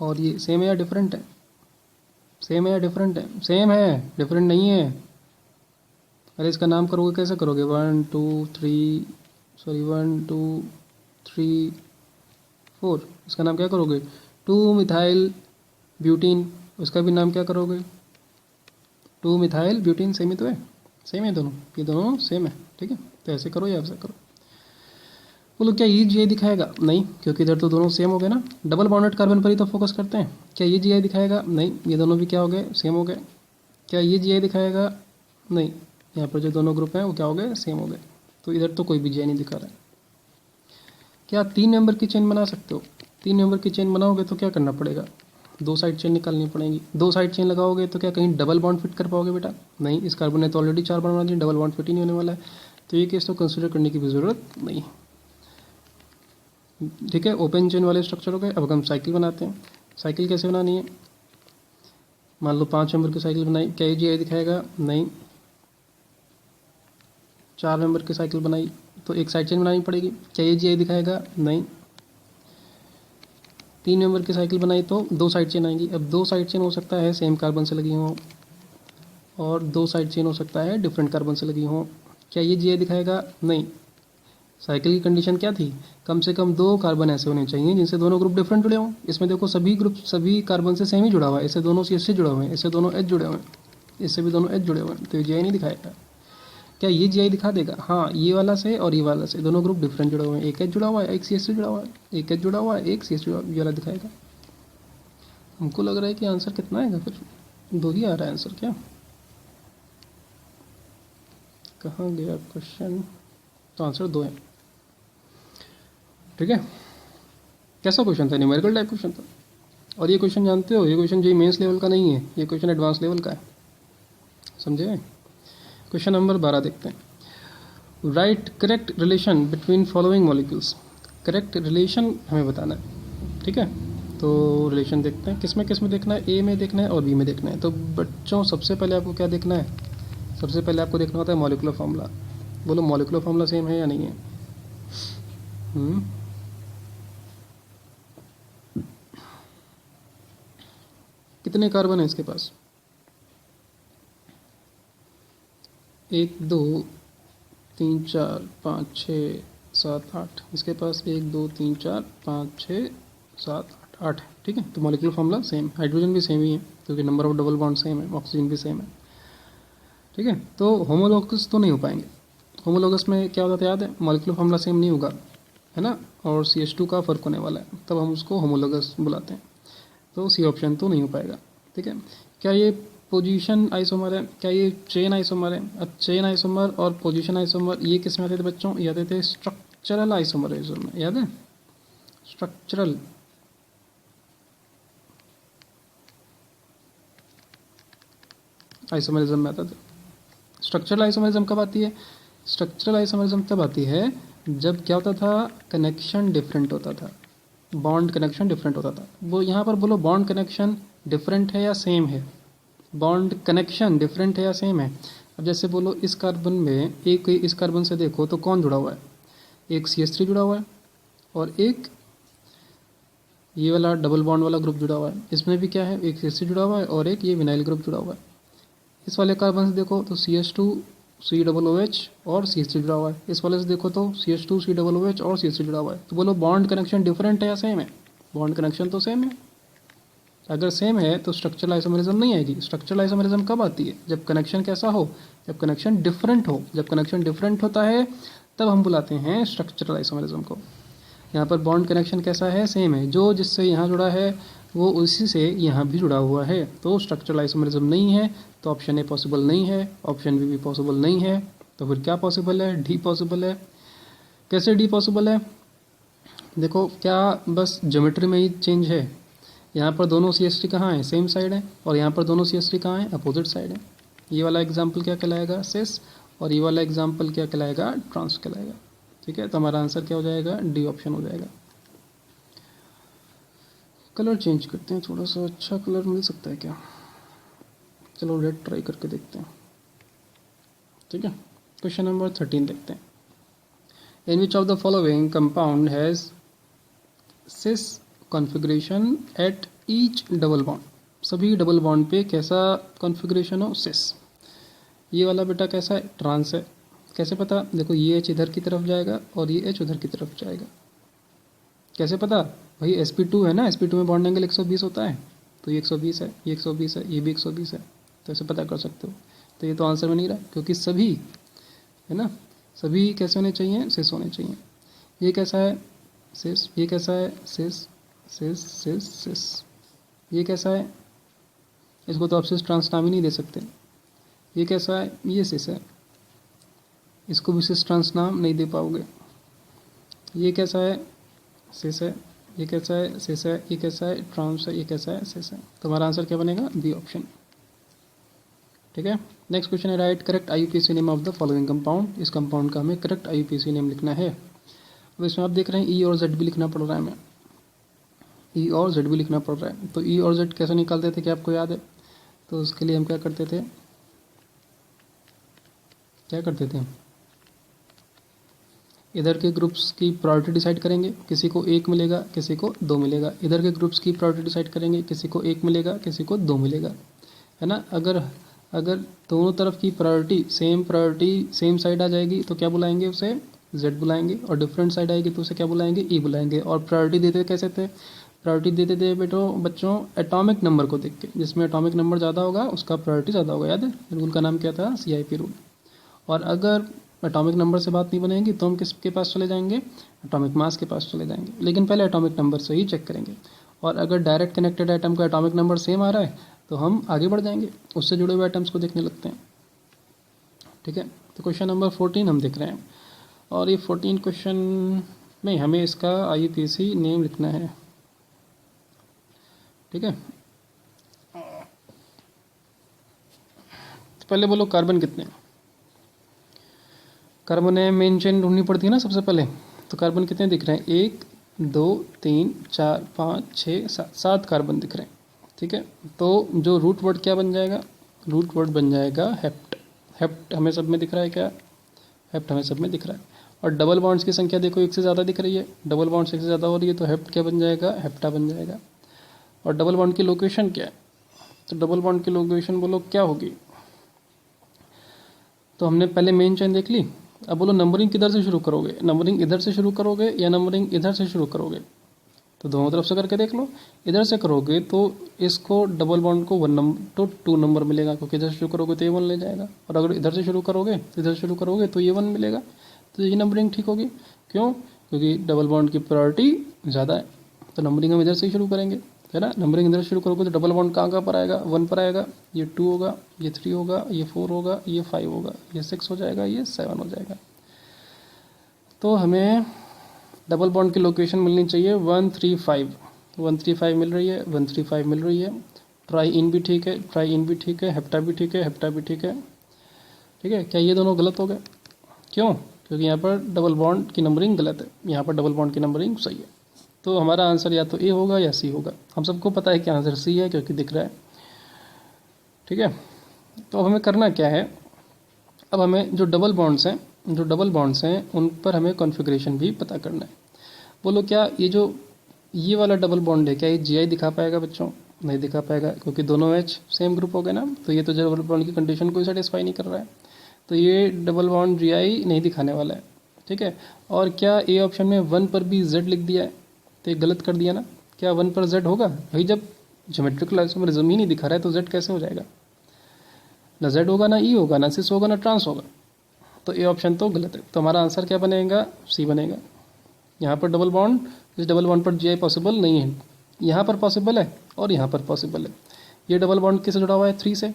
और ये सेम है या डिफरेंट है, सेम है या डिफरेंट है, सेम है, डिफरेंट नहीं है। अरे इसका नाम करोगे कैसे करोगे, 1 2 3 4, इसका नाम क्या करोगे, 2 मिथाइल ब्यूटीन, उसका भी नाम क्या करोगे, 2 मिथाइल ब्यूटीन। सेम ही तो है, सेम है दोनों, ये दोनों सेम है, ठीक है। तो ऐसे करो या ऐसे करो। बोलो क्या ये जी दिखाएगा, नहीं, क्योंकि इधर तो दोनों सेम हो गए ना। डबल बॉन्डेड कार्बन पर ही तो फोकस करते हैं। क्या ये जी दिखाएगा, नहीं, ये दोनों भी क्या हो गए, सेम हो गए। क्या ये जी दिखाएगा, नहीं, यहाँ पर जो दोनों ग्रुप हैं वो क्या हो गए, सेम हो गए। तो इधर तो कोई भी जी नहीं दिखा रहा है। क्या 3 मेंबर की चेन बना सकते हो, 3 मेंबर की चेन बनाओगे तो क्या करना पड़ेगा, 2 साइड चेन निकालनी पड़ेगी। 2 साइड चेन लगाओगे तो क्या कहीं डबल बॉन्ड फिट कर पाओगे बेटा, नहीं। इस कार्बन ने तो ऑलरेडी 4 बार बना दिया, डबल बॉन्ड फिट ही नहीं होने वाला है। तो ये केस तो कंसिडर करने की भी ज़रूरत नहीं, ठीक है। ओपन चेन वाले स्ट्रक्चर हो गए। अब हम साइकिल बनाते हैं। साइकिल कैसे बनानी है, मान लो 5 मेंबर की साइकिल बनाई, क्या ये जी दिखाएगा, नहीं। 4 मेंबर की साइकिल बनाई तो एक साइड चेन बनानी पड़ेगी, क्या ये जी दिखाएगा, नहीं। 3 मेंबर की साइकिल बनाई तो 2 साइड चेन आएंगी। अब 2 साइड चेन हो सकता है सेम कार्बन से लगी हो, और 2 साइड चेन हो सकता है डिफरेंट कार्बन से लगी हो, क्या ये जी दिखाएगा, नहीं। साइकिल की कंडीशन क्या थी, कम से कम 2 कार्बन ऐसे होने चाहिए जिनसे दोनों ग्रुप डिफरेंट जुड़े हों। इसमें देखो सभी ग्रुप सभी कार्बन से सेम ही जुड़ा हुआ है, इससे दोनों सी से जुड़े हुए हैं, इससे दोनों एच जुड़े हुए हैं, इससे भी दोनों एच जुड़े हुए हैं, तो ये जी नहीं दिखाएगा। क्या ये जीआई दिखा देगा? हाँ, ये वाला से और ये वाला से दोनों ग्रुप डिफरेंट जुड़े हुए हैं, एक एच जुड़ा हुआ है, एक सी एस जुड़ा हुआ है, एक एच जुड़ा हुआ है, एक सी एस जुड़ा हुआ है, ये वाला दिखाएगा। हमको लग रहा है कि आंसर कितना आएगा फिर, 2 ही आ रहा है आंसर क्या? कहाँ गया क्वेश्चन? तो आंसर 2 है। ठीक है, कैसा क्वेश्चन था? न्यूमेरिकल टाइप क्वेश्चन था। और ये क्वेश्चन जानते हो, ये क्वेश्चन जी मेंस लेवल का नहीं है, ये क्वेश्चन एडवांस लेवल का है, समझे? क्वेश्चन नंबर 12 देखते हैं। Right correct relation between following molecules. Correct relation हमें बताना है, ठीक है? तो रिलेशन देखते हैं, किस में देखना है? ए में देखना है और बी में देखना है। तो बच्चों सबसे पहले आपको क्या देखना है? सबसे पहले आपको देखना होता है मॉलिक्यूलर फार्मूला। बोलो मॉलिक्यूलर फार्मूला सेम है या नहीं है? कितने कार्बन है इसके पास? 1 2 3 4 5 6 7 8। इसके पास 1 2 3 4 5 6 7 8 है, ठीक है? तो मॉलिक्यूलर फार्मूला सेम, हाइड्रोजन भी सेम ही है क्योंकि number of double bond same है, ऑक्सीजन भी सेम है, ठीक है? तो होमोलॉगस तो नहीं हो पाएंगे। होमोलॉगस में क्या होता है याद है? मॉलिक्यूलर फार्मूला सेम नहीं होगा, है ना, और CH2 का फर्क होने वाला है, तब हम उसको होमोलॉगस बुलाते हैं। तो सी ऑप्शन तो नहीं हो पाएगा, ठीक है? क्या ये पोजीशन आइसोमर है? क्या ये चेन आइसोमर है? अब चेन आइसोमर और पोजीशन आइसोमर ये किस में आते थे बच्चों? ये आते थे स्ट्रक्चरल आइसोमरिज्म में, याद है? स्ट्रक्चरल आइसोमरिज्म में आता था। स्ट्रक्चरल आइसोमरिज्म कब आती है? स्ट्रक्चरल आइसोमरिज्म तब आती है जब क्या होता था? कनेक्शन डिफरेंट होता था, बॉन्ड कनेक्शन डिफरेंट होता था। वो यहाँ पर बोलो बॉन्ड कनेक्शन डिफरेंट है या सेम है? बॉन्ड कनेक्शन डिफरेंट है या सेम है? अब जैसे बोलो इस कार्बन में, एक इस कार्बन से देखो तो कौन जुड़ा हुआ है? एक CH3 जुड़ा हुआ है और एक ये वाला डबल बॉन्ड वाला ग्रुप जुड़ा हुआ है। इसमें भी क्या है? एक CH3 जुड़ा हुआ है और एक ये विनाइल ग्रुप जुड़ा हुआ है। इस वाले कार्बन से देखो तो CH2 COOH और CH3 जुड़ा हुआ है। इस वाले से देखो तो CH2 COOH और CH3 जुड़ा हुआ है। तो बोलो बॉन्ड कनेक्शन डिफरेंट है या सेम है? बॉन्ड कनेक्शन तो सेम है। अगर सेम है तो स्ट्रक्चरल आइसोमरिज्म नहीं आएगी। स्ट्रक्चरल आइसोमरिज्म कब आती है? जब कनेक्शन कैसा हो? जब कनेक्शन डिफरेंट हो। जब कनेक्शन डिफरेंट होता है तब हम बुलाते हैं स्ट्रक्चरल आइसोमरिज्म को। यहाँ पर बॉन्ड कनेक्शन कैसा है? सेम है, जो जिससे यहाँ जुड़ा है वो उसी से यहाँ भी जुड़ा हुआ है, तो स्ट्रक्चरल आइसोमरिज्म नहीं है। तो ऑप्शन ए पॉसिबल नहीं है, ऑप्शन बी भी पॉसिबल नहीं है। तो फिर क्या पॉसिबल है? डी पॉसिबल है। कैसे डी पॉसिबल है? देखो क्या बस ज्योमेट्री में ही चेंज है? यहाँ पर दोनों CH3 कहाँ है? सेम साइड है, और यहाँ पर दोनों CH3 कहाँ है? अपोजिट साइड है। ये वाला एग्जाम्पल क्या कहलाएगा? सिस, और ये वाला एग्जाम्पल क्या कहलाएगा? ट्रांस कहलाएगा, ठीक है? तो हमारा आंसर क्या हो जाएगा? डी ऑप्शन हो जाएगा। कलर चेंज करते हैं, थोड़ा सा अच्छा कलर मिल सकता है क्या? चलो रेड ट्राई करके देखते हैं, ठीक है? क्वेश्चन नंबर 13 देखते हैं। In which of the following compound has cis configuration at each double bond? सभी डबल बॉन्ड पे कैसा कॉन्फ़िगरेशन हो? सिस। ये वाला बेटा कैसा है? ट्रांस है। कैसे पता? देखो ये H इधर की तरफ जाएगा और ये H उधर की तरफ जाएगा। कैसे पता? भाई sp2 है ना, sp2 में बॉन्ड एंगल 120 होता है, तो ये 120 है, ये 120 है, ये भी 120 है, तो ऐसे पता कर सकते हो। तो ये तो आंसर में नहीं रहा, क्योंकि सभी है ना, सभी कैसे होने चाहिए? सिस होने चाहिए। ये कैसा है? सिस। ये कैसा है? सिस सिस सिस सिस। ये कैसा है? इसको तो आप सिस ट्रांस नाम ही नहीं दे सकते। ये कैसा है? ये सिस है, इसको भी सिस ट्रांस नाम नहीं दे पाओगे। ये कैसा है? सिस है। ये कैसा है? सिस है। ये कैसा है? ट्रांस है। ये कैसा है? सिस है। तो हमारा आंसर क्या बनेगा? बी ऑप्शन, ठीक है? नेक्स्ट क्वेश्चन है, right correct IUPAC name of the following compound. इस कंपाउंड का हमें करेक्ट IUPAC नेम लिखना है। अब इसमें आप देख रहे हैं E और Z भी लिखना पड़ रहा है हमें, E और Z भी लिखना पड़ रहा है। तो E और Z कैसे निकालते थे, क्या आपको याद है? तो उसके लिए हम क्या करते थे? इधर के ग्रुप्स की प्रायोरिटी डिसाइड करेंगे, किसी को 1 मिलेगा, किसी को 2 मिलेगा। इधर के ग्रुप्स की प्रायोरिटी डिसाइड करेंगे, किसी को 1 मिलेगा, किसी को 2 मिलेगा, है ना? अगर दोनों तरफ की प्रायोरिटी सेम साइड आ जाएगी तो क्या बुलाएंगे? उसे Z बुलाएंगे, और डिफरेंट साइड आएगी तो उसे क्या बुलाएंगे? E बुलाएंगे। और प्रायोरिटी देते कैसे थे? प्रायोरिटी देते थे बच्चों एटॉमिक नंबर को देख के, जिसमें एटॉमिक नंबर ज़्यादा होगा उसका प्रायोरिटी ज़्यादा होगा। याद है रूल का नाम क्या था? CIP rule. और अगर एटॉमिक नंबर से बात नहीं बनेगी तो हम किसके पास चले जाएंगे, एटॉमिक मास के पास चले जाएंगे, लेकिन पहले एटॉमिक नंबर से ही चेक करेंगे। और अगर डायरेक्ट कनेक्टेड आइटम का एटॉमिक नंबर सेम आ रहा है तो हम आगे बढ़ जाएंगे, उससे जुड़े हुए आइटम्स को देखने लगते हैं। ठीक है, तो क्वेश्चन नंबर 14 हम देख रहे हैं, और ये 14 क्वेश्चन में हमें इसका IUPAC नेम लिखना है। ठीक है, तो पहले बोलो कार्बन कितने, कार्बन है मेन चेन ढूंढनी पड़ती है ना सबसे पहले। तो कार्बन कितने दिख रहे हैं, 1 2 3 4 5 6 7, 7 कार्बन दिख रहे हैं। ठीक है, तो जो रूट वर्ड क्या बन जाएगा, रूट वर्ड बन जाएगा हेप्ट। हेप्ट हमें सब में दिख रहा है क्या, हेप्ट हमें सब में दिख रहा है। और डबल बॉन्ड्स की संख्या देखो एक से ज़्यादा दिख रही है, डबल बॉन्ड्स एक से ज़्यादा हो रही है, तो हेप्ट क्या बन जाएगा, हेप्टा बन जाएगा। और डबल बॉन्ड की लोकेशन क्या है, तो डबल बॉन्ड की लोकेशन बोलो क्या होगी। तो हमने पहले मेन चेन देख ली, अब बोलो नंबरिंग किधर से शुरू करोगे, नंबरिंग इधर से शुरू करोगे या नंबरिंग इधर से शुरू करोगे। तो दोनों तरफ से करके देख लो, इधर से करोगे तो इसको डबल बॉन्ड को 1 नंबर तो 2 नंबर मिलेगा, क्योंकि इधर से शुरू करोगे तो ये 1 ले जाएगा, और अगर इधर से शुरू करोगे इधर से शुरू करोगे तो ये 1 मिलेगा। तो ये नंबरिंग ठीक होगी, क्यों, क्योंकि डबल बॉन्ड की प्रायोरिटी ज़्यादा है, तो नंबरिंग हम इधर से ही शुरू करेंगे, है ना। नंबरिंग इधर से शुरू करोगे तो डबल बॉन्ड कहाँ पर आएगा, 1 पर आएगा, ये 2 होगा, ये 3 होगा, ये 4 होगा, ये 5 होगा, ये 6 हो जाएगा, ये 7 हो जाएगा। तो हमें डबल बॉन्ड की लोकेशन मिलनी चाहिए 135, 135 मिल रही है, 135 मिल रही है। ट्राई इन भी ठीक है, ट्राई इन भी ठीक है, हेप्टा भी ठीक है, हेप्टा भी ठीक है। ठीक है, क्या ये दोनों गलत हो गए, क्यों, क्योंकि यहाँ पर डबल बॉन्ड की नंबरिंग गलत है, यहाँ पर डबल बॉन्ड की नंबरिंग सही है। तो हमारा आंसर या तो ए होगा या सी होगा। हम सबको पता है कि आंसर सी है क्योंकि दिख रहा है। ठीक है, तो अब हमें करना क्या है, अब हमें जो डबल बॉन्ड्स हैं उन पर हमें कॉन्फ़िगरेशन भी पता करना है। बोलो क्या ये वाला डबल बॉन्ड है, क्या ये GI दिखा पाएगा बच्चों, नहीं दिखा पाएगा, क्योंकि दोनों H सेम ग्रुप हो गए ना, तो ये तो डबल बॉन्ड की कंडीशन को सेटिस्फाई नहीं कर रहा है, तो ये डबल बॉन्ड GI नहीं दिखाने वाला है। ठीक है, और क्या ए ऑप्शन में 1 पर भी Z लिख दिया है, तो ये गलत कर दिया ना, क्या 1 पर Z होगा भाई, जब ज्योमेट्रिकल आइसोमरिज्म ही नहीं दिखा रहा है तो Z कैसे हो जाएगा, ना Z होगा, ना E होगा, ना सिस होगा, ना ट्रांस होगा, तो ए ऑप्शन तो गलत है। तो हमारा आंसर क्या बनेगा, सी बनेगा। यहाँ पर डबल बॉन्ड, इस डबल बॉन्ड पर GI पॉसिबल नहीं है, यहाँ पर पॉसिबल है और यहाँ पर पॉसिबल है। ये डबल बॉन्ड किससे जुड़ा हुआ है, 3 से,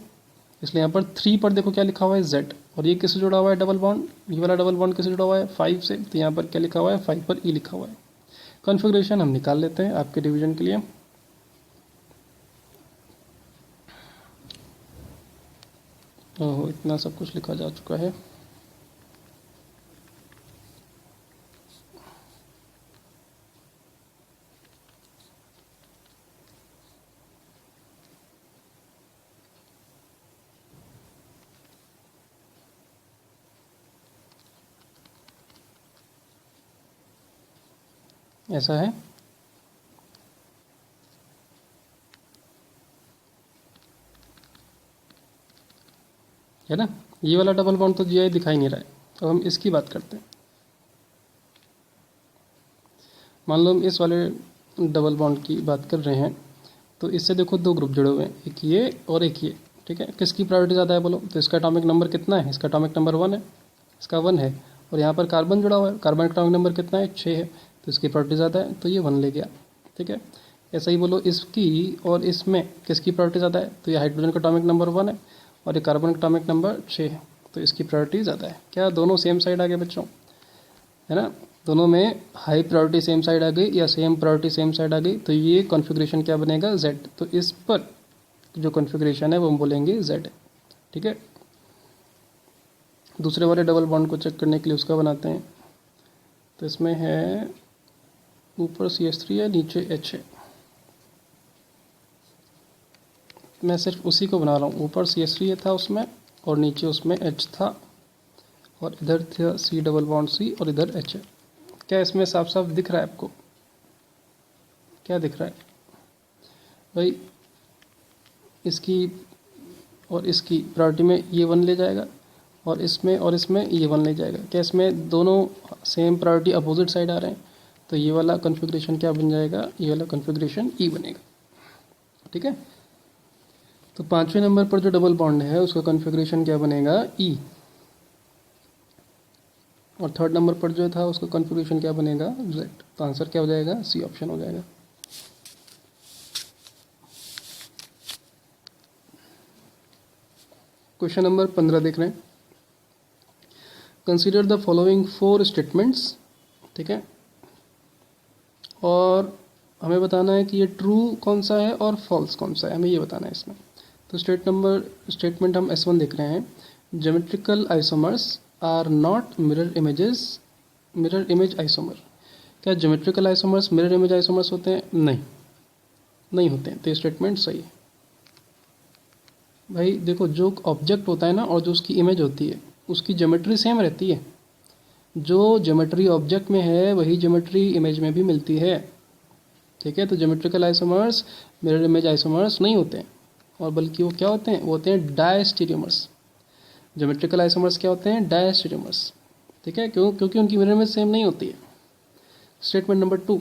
इसलिए यहाँ पर 3 पर देखो क्या लिखा हुआ है Z, और ये किससे जुड़ा हुआ है डबल बॉन्ड, ये वाला डबल बॉन्ड किससे जुड़ा हुआ है 5 से, तो यहाँ पर क्या लिखा हुआ है 5 पर E लिखा हुआ है। कॉन्फ़िगरेशन हम निकाल लेते हैं आपके डिवीजन के लिए। ओहो, इतना सब कुछ लिखा जा चुका है। ऐसा है ना, ये वाला डबल बॉन्ड तो GI दिखाई नहीं रहा है, तो हम इसकी बात करते हैं। मान लो हम इस वाले डबल बॉन्ड की बात कर रहे हैं, तो इससे देखो 2 ग्रुप जुड़े हुए हैं, एक ये और एक ये। ठीक है, किसकी प्रायोरिटी ज़्यादा है बोलो, तो इसका एटॉमिक नंबर कितना है, इसका एटॉमिक नंबर 1 है, इसका 1 है, और यहाँ पर कार्बन जुड़ा हुआ है, कार्बन का एटॉमिक नंबर कितना है, 6 है, तो इसकी प्रायोरिटी ज़्यादा है, तो ये 1 ले गया। ठीक है, ऐसा ही बोलो इसकी और इसमें किसकी प्रायोरिटी ज़्यादा है, तो ये हाइड्रोजन का एटॉमिक नंबर 1 है और ये कार्बन का एटॉमिक नंबर 6 है, तो इसकी प्रायोरिटी ज़्यादा है। क्या दोनों सेम साइड आ गए बच्चों, है ना, दोनों में हाई प्रायोरिटी सेम साइड आ गई या सेम प्रायोरिटी सेम साइड आ गई, तो ये कॉन्फ़िगरेशन क्या बनेगा, Z। तो इस पर जो कॉन्फ़िगरेशन है वो हम बोलेंगे Z। ठीक है, दूसरे वाले डबल बॉन्ड को चेक करने के लिए उसका बनाते हैं। तो इसमें है ऊपर CH3 है, नीचे H है। मैं सिर्फ उसी को बना रहा हूँ, ऊपर CH3 था उसमें और नीचे उसमें H था, और इधर था C डबल बॉन्ड C और इधर H है। क्या इसमें साफ साफ दिख रहा है आपको, क्या दिख रहा है भाई, इसकी और इसकी प्रायोरिटी में ये 1 ले जाएगा और इसमें ये 1 ले जाएगा। क्या इसमें दोनों सेम प्रायोरिटी अपोजिट साइड आ रहे हैं, तो ये वाला कॉन्फ़िगरेशन क्या बन जाएगा, ये वाला कॉन्फ़िगरेशन E बनेगा। ठीक है, तो 5वें नंबर पर जो डबल बॉन्ड है उसका कॉन्फ़िगरेशन क्या बनेगा, E। और थर्ड नंबर पर जो था उसका कॉन्फ़िगरेशन क्या बनेगा, Z। तो आंसर क्या हो जाएगा, सी ऑप्शन हो जाएगा। क्वेश्चन नंबर 15 देख रहे हैं। कंसीडर द फॉलोइंग 4 स्टेटमेंट्स, ठीक है, और हमें बताना है कि ये ट्रू कौन सा है और फॉल्स कौन सा है, हमें ये बताना है इसमें। तो स्टेटमेंट हम S1 देख रहे हैं। Geometrical isomers are not mirror image isomer. क्या geometrical isomers mirror image isomers होते हैं? नहीं होते हैं। तो ये स्टेटमेंट सही है। भाई देखो, जो ऑब्जेक्ट होता है ना और जो उसकी इमेज होती है उसकी ज्योमेट्री सेम रहती है। जो ज्योमेट्री ऑब्जेक्ट में है वही ज्योमेट्री इमेज में भी मिलती है, ठीक है। तो geometrical isomers mirror image isomers नहीं होते हैं, और बल्कि वो क्या होते हैं, वो होते हैं डायस्टीरियोमर्स। ज्योमेट्रिकल आइसोमर्स क्या होते हैं, डायस्टीरियोमर्स, ठीक है। क्योंकि उनकी मिरर इमेज सेम नहीं होती है। स्टेटमेंट नंबर 2,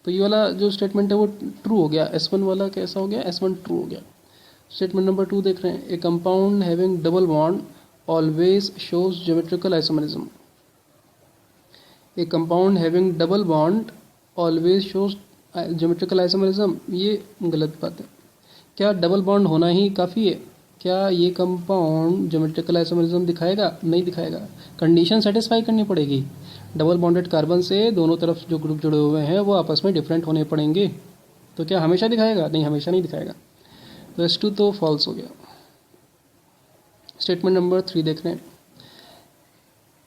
तो ये वाला जो स्टेटमेंट है वो ट्रू हो गया। S1 वाला कैसा हो गया, S1 ट्रू हो गया। स्टेटमेंट नंबर 2 देख रहे हैं। ए compound having double bond always shows geometrical isomerism. ए compound having double bond always shows geometrical isomerism, ये गलत बात है। क्या डबल बॉन्ड होना ही काफ़ी है? क्या ये कंपाउंड ज्योमेट्रिकल आइसोमरिज्म दिखाएगा? नहीं दिखाएगा। कंडीशन सेटिस्फाई करनी पड़ेगी। डबल बॉन्डेड कार्बन से दोनों तरफ जो ग्रुप जुड़े हुए हैं वो आपस में डिफरेंट होने पड़ेंगे। तो क्या हमेशा दिखाएगा? नहीं, हमेशा नहीं दिखाएगा। तो S2 तो फॉल्स हो गया। स्टेटमेंट नंबर 3 देख रहे हैं।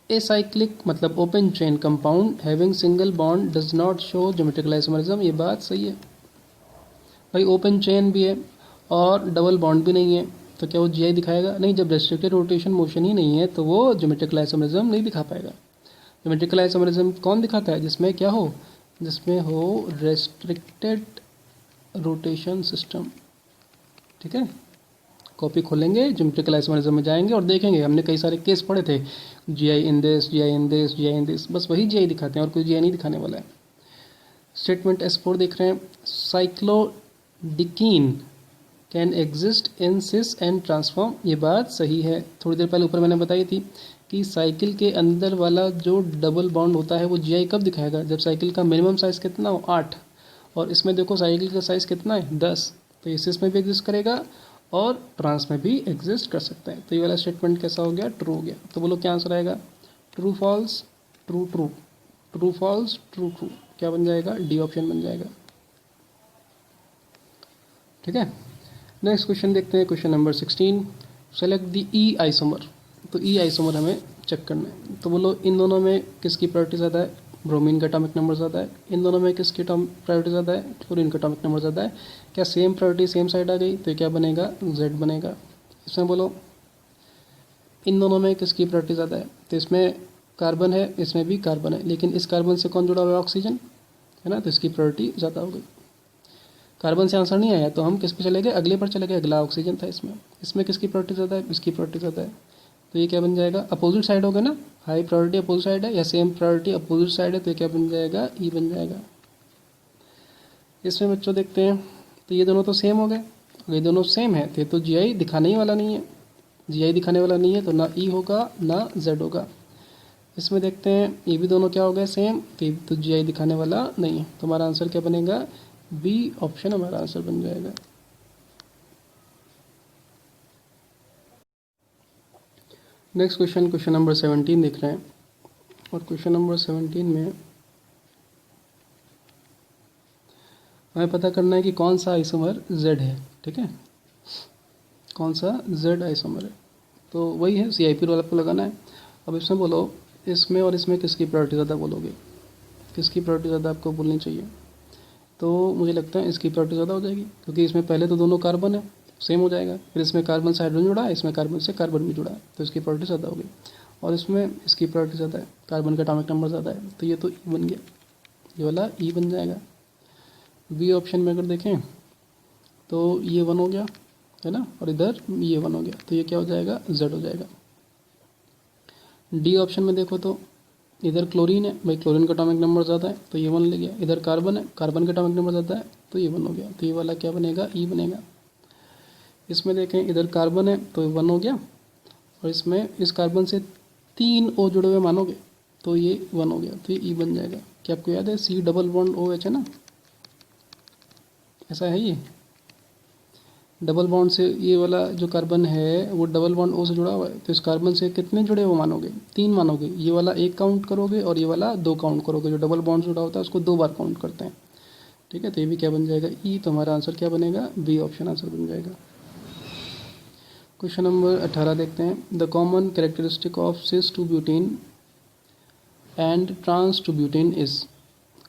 एसाइक्लिक मतलब open chain compound having single bond does not show geometrical isomerism, ये बात सही है। भाई ओपन चेन भी है और डबल बॉन्ड भी नहीं है, तो क्या वो GI दिखाएगा? नहीं। जब रेस्ट्रिक्टेड रोटेशन मोशन ही नहीं है तो वो ज्योमेट्रिकल आइसोमरिज्म नहीं दिखा पाएगा। ज्योमेट्रिकल आइसोमरिज्म कौन दिखाता है? जिसमें क्या हो, जिसमें हो रेस्ट्रिक्टेड रोटेशन सिस्टम, ठीक है। कॉपी खोलेंगे, ज्योमेट्रिकल आइसोमरिज्म में जाएंगे और देखेंगे। हमने कई सारे केस पढ़े थे, GI in this, GI in this, GI in this, बस वही GI दिखाते हैं और कोई GI नहीं दिखाने वाला है। स्टेटमेंट S4 देख रहे हैं। Cyclodecene can exist in cis and trans form, ये बात सही है। थोड़ी देर पहले ऊपर मैंने बताई थी कि साइकिल के अंदर वाला जो डबल बॉन्ड होता है वो GI कब दिखाएगा? जब साइकिल का मिनिमम साइज़ कितना हो, 8, और इसमें देखो साइकिल का साइज़ कितना है, 10। तो ये सिस में भी एग्जिस्ट करेगा और ट्रांस में भी एग्जिस्ट कर सकता है। तो ये वाला स्टेटमेंट कैसा हो गया, ट्रू हो गया। तो बोलो क्या आंसर आएगा, true false, true true, true false, true true, क्या बन जाएगा, डी ऑप्शन बन जाएगा, ठीक है। नेक्स्ट क्वेश्चन देखते हैं, question number 16। Select the E isomer. तो ई आइसोमर हमें चेक करना है। तो बोलो इन दोनों में किसकी प्रायोरिटी ज़्यादा है? ब्रोमीन का एटॉमिक नंबर ज़्यादा है। इन दोनों में किसकी प्रायोरिटी ज़्यादा है? फ्लोरीन का एटॉमिक नंबर ज़्यादा है। क्या सेम प्रायोरिटी सेम साइड आ गई? तो ये क्या बनेगा, Z बनेगा। इसमें बोलो इन दोनों में किसकी प्रायोरिटी ज़्यादा है? तो इसमें कार्बन है, इसमें भी कार्बन है, लेकिन इस कार्बन से कौन जुड़ा हुआ है, ऑक्सीजन, है ना। तो इसकी प्रायोरिटी ज़्यादा हो गई। कार्बन से आंसर नहीं आया तो हम किस पे चले गए, अगले पर चले गए। अगला ऑक्सीजन था। इसमें किसकी प्रायोरिटी ज़्यादा है? इसकी प्रायोरिटी ज़्यादा है। तो ये क्या बन जाएगा, अपोजिट साइड हो गया ना। हाई प्रायोरिटी अपोजिट साइड है या सेम प्रायोरिटी अपोजिट साइड है, तो ये क्या बन जाएगा, ई बन जाएगा। इसमें बच्चों देखते हैं, तो ये दोनों तो सेम हो गए। ये दोनों सेम है तो ये तो GI दिखाने ही वाला नहीं है। GI दिखाने वाला नहीं है तो ना ई होगा ना Z होगा। इसमें देखते हैं, ये भी दोनों क्या हो गए, सेम, तो ये तो GI दिखाने वाला नहीं है। तो हमारा आंसर क्या बनेगा, B ऑप्शन हमारा आंसर बन जाएगा। नेक्स्ट क्वेश्चन, क्वेश्चन नंबर 17 देख रहे हैं। और क्वेश्चन नंबर 17 में हमें पता करना है कि कौन सा आइसोमर Z है, ठीक है। कौन सा Z आइसोमर है, तो वही है CIP रोल आपको लगाना है। अब इसमें बोलो, इसमें और इसमें किसकी प्रायोरिटी ज़्यादा बोलोगे, किसकी प्रायोरिटी ज़्यादा आपको बोलनी चाहिए। तो मुझे लगता है इसकी प्रायोरिटी ज़्यादा हो जाएगी, क्योंकि इसमें पहले तो दोनों कार्बन है, सेम हो जाएगा। फिर इसमें कार्बन से हाइड्रोजन जुड़ा है, इसमें कार्बन से कार्बन भी जुड़ा है, तो इसकी प्रायोरिटी ज़्यादा होगी। और इसमें इसकी प्रायोरिटी ज़्यादा है, कार्बन का एटॉमिक नंबर ज़्यादा है, तो ये तो ई बन गया, ये वाला ई बन जाएगा। बी ऑप्शन में अगर देखें तो ये 1 हो गया, है ना, और इधर ये 1 हो गया, तो ये क्या हो जाएगा, Z हो जाएगा। डी ऑप्शन में देखो तो इधर क्लोरीन है, भाई क्लोरीन का एटॉमिक नंबर ज़्यादा है तो ये 1 ले गया। इधर कार्बन है, कार्बन का एटॉमिक नंबर ज़्यादा है तो ये 1 हो गया, तो ये वाला क्या बनेगा, ई बनेगा। इसमें देखें, इधर कार्बन है तो 1 हो गया, और इसमें इस कार्बन से 3 O जुड़े हुए मानोगे, तो ये 1 हो गया, तो ये ई बन जाएगा। क्या आपको याद है C double bond O H है ना, ऐसा है ये डबल बॉन्ड से ये वाला जो कार्बन है वो डबल बॉन्ड ओ से जुड़ा हुआ है, तो इस कार्बन से कितने जुड़े हुए मानोगे, 3 मानोगे। ये वाला 1 काउंट करोगे और ये वाला 2 काउंट करोगे। जो डबल बॉन्ड से जुड़ा होता है उसको 2 बार काउंट करते हैं, ठीक है। तो ये भी क्या बन जाएगा ई, तो हमारा आंसर क्या बनेगा, बी ऑप्शन आंसर बन जाएगा। क्वेश्चन नंबर 18 देखते हैं। The common characteristic of cis two butene and trans two butene is.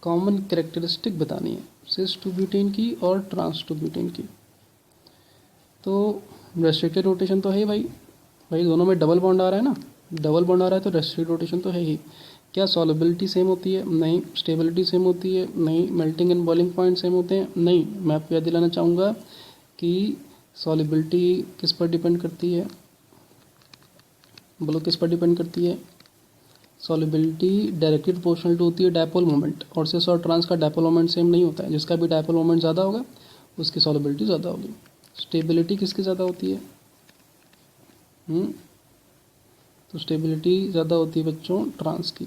Common characteristic बतानी है सिस टू ब्यूटेन की और ट्रांस टू ब्यूटेन की। तो रेस्ट्रिक्टेड रोटेशन तो है ही भाई, दोनों में डबल बॉन्ड आ रहा है ना, डबल बॉन्ड आ रहा है तो रेस्ट्रिक्टेड रोटेशन तो है ही। क्या सॉलिबिलिटी सेम होती है, नहीं। स्टेबिलिटी सेम होती है, नहीं। Melting and boiling point same होते हैं, नहीं। मैं आपको याद दिलाना चाहूँगा कि सॉलिबिलिटी किस पर डिपेंड करती है, बोलो किस पर डिपेंड करती है। सॉलिबिलिटी डायरेक्टली प्रोपोर्शनल टू होती है डायपोल मोमेंट, और सिस और ट्रांस का डायपोल मोमेंट सेम नहीं होता है। जिसका भी डायपोल मोमेंट ज़्यादा होगा उसकी सॉलिबिलिटी ज़्यादा होगी। स्टेबिलिटी किसकी ज़्यादा होती है, तो स्टेबिलिटी ज़्यादा होती है बच्चों ट्रांस की,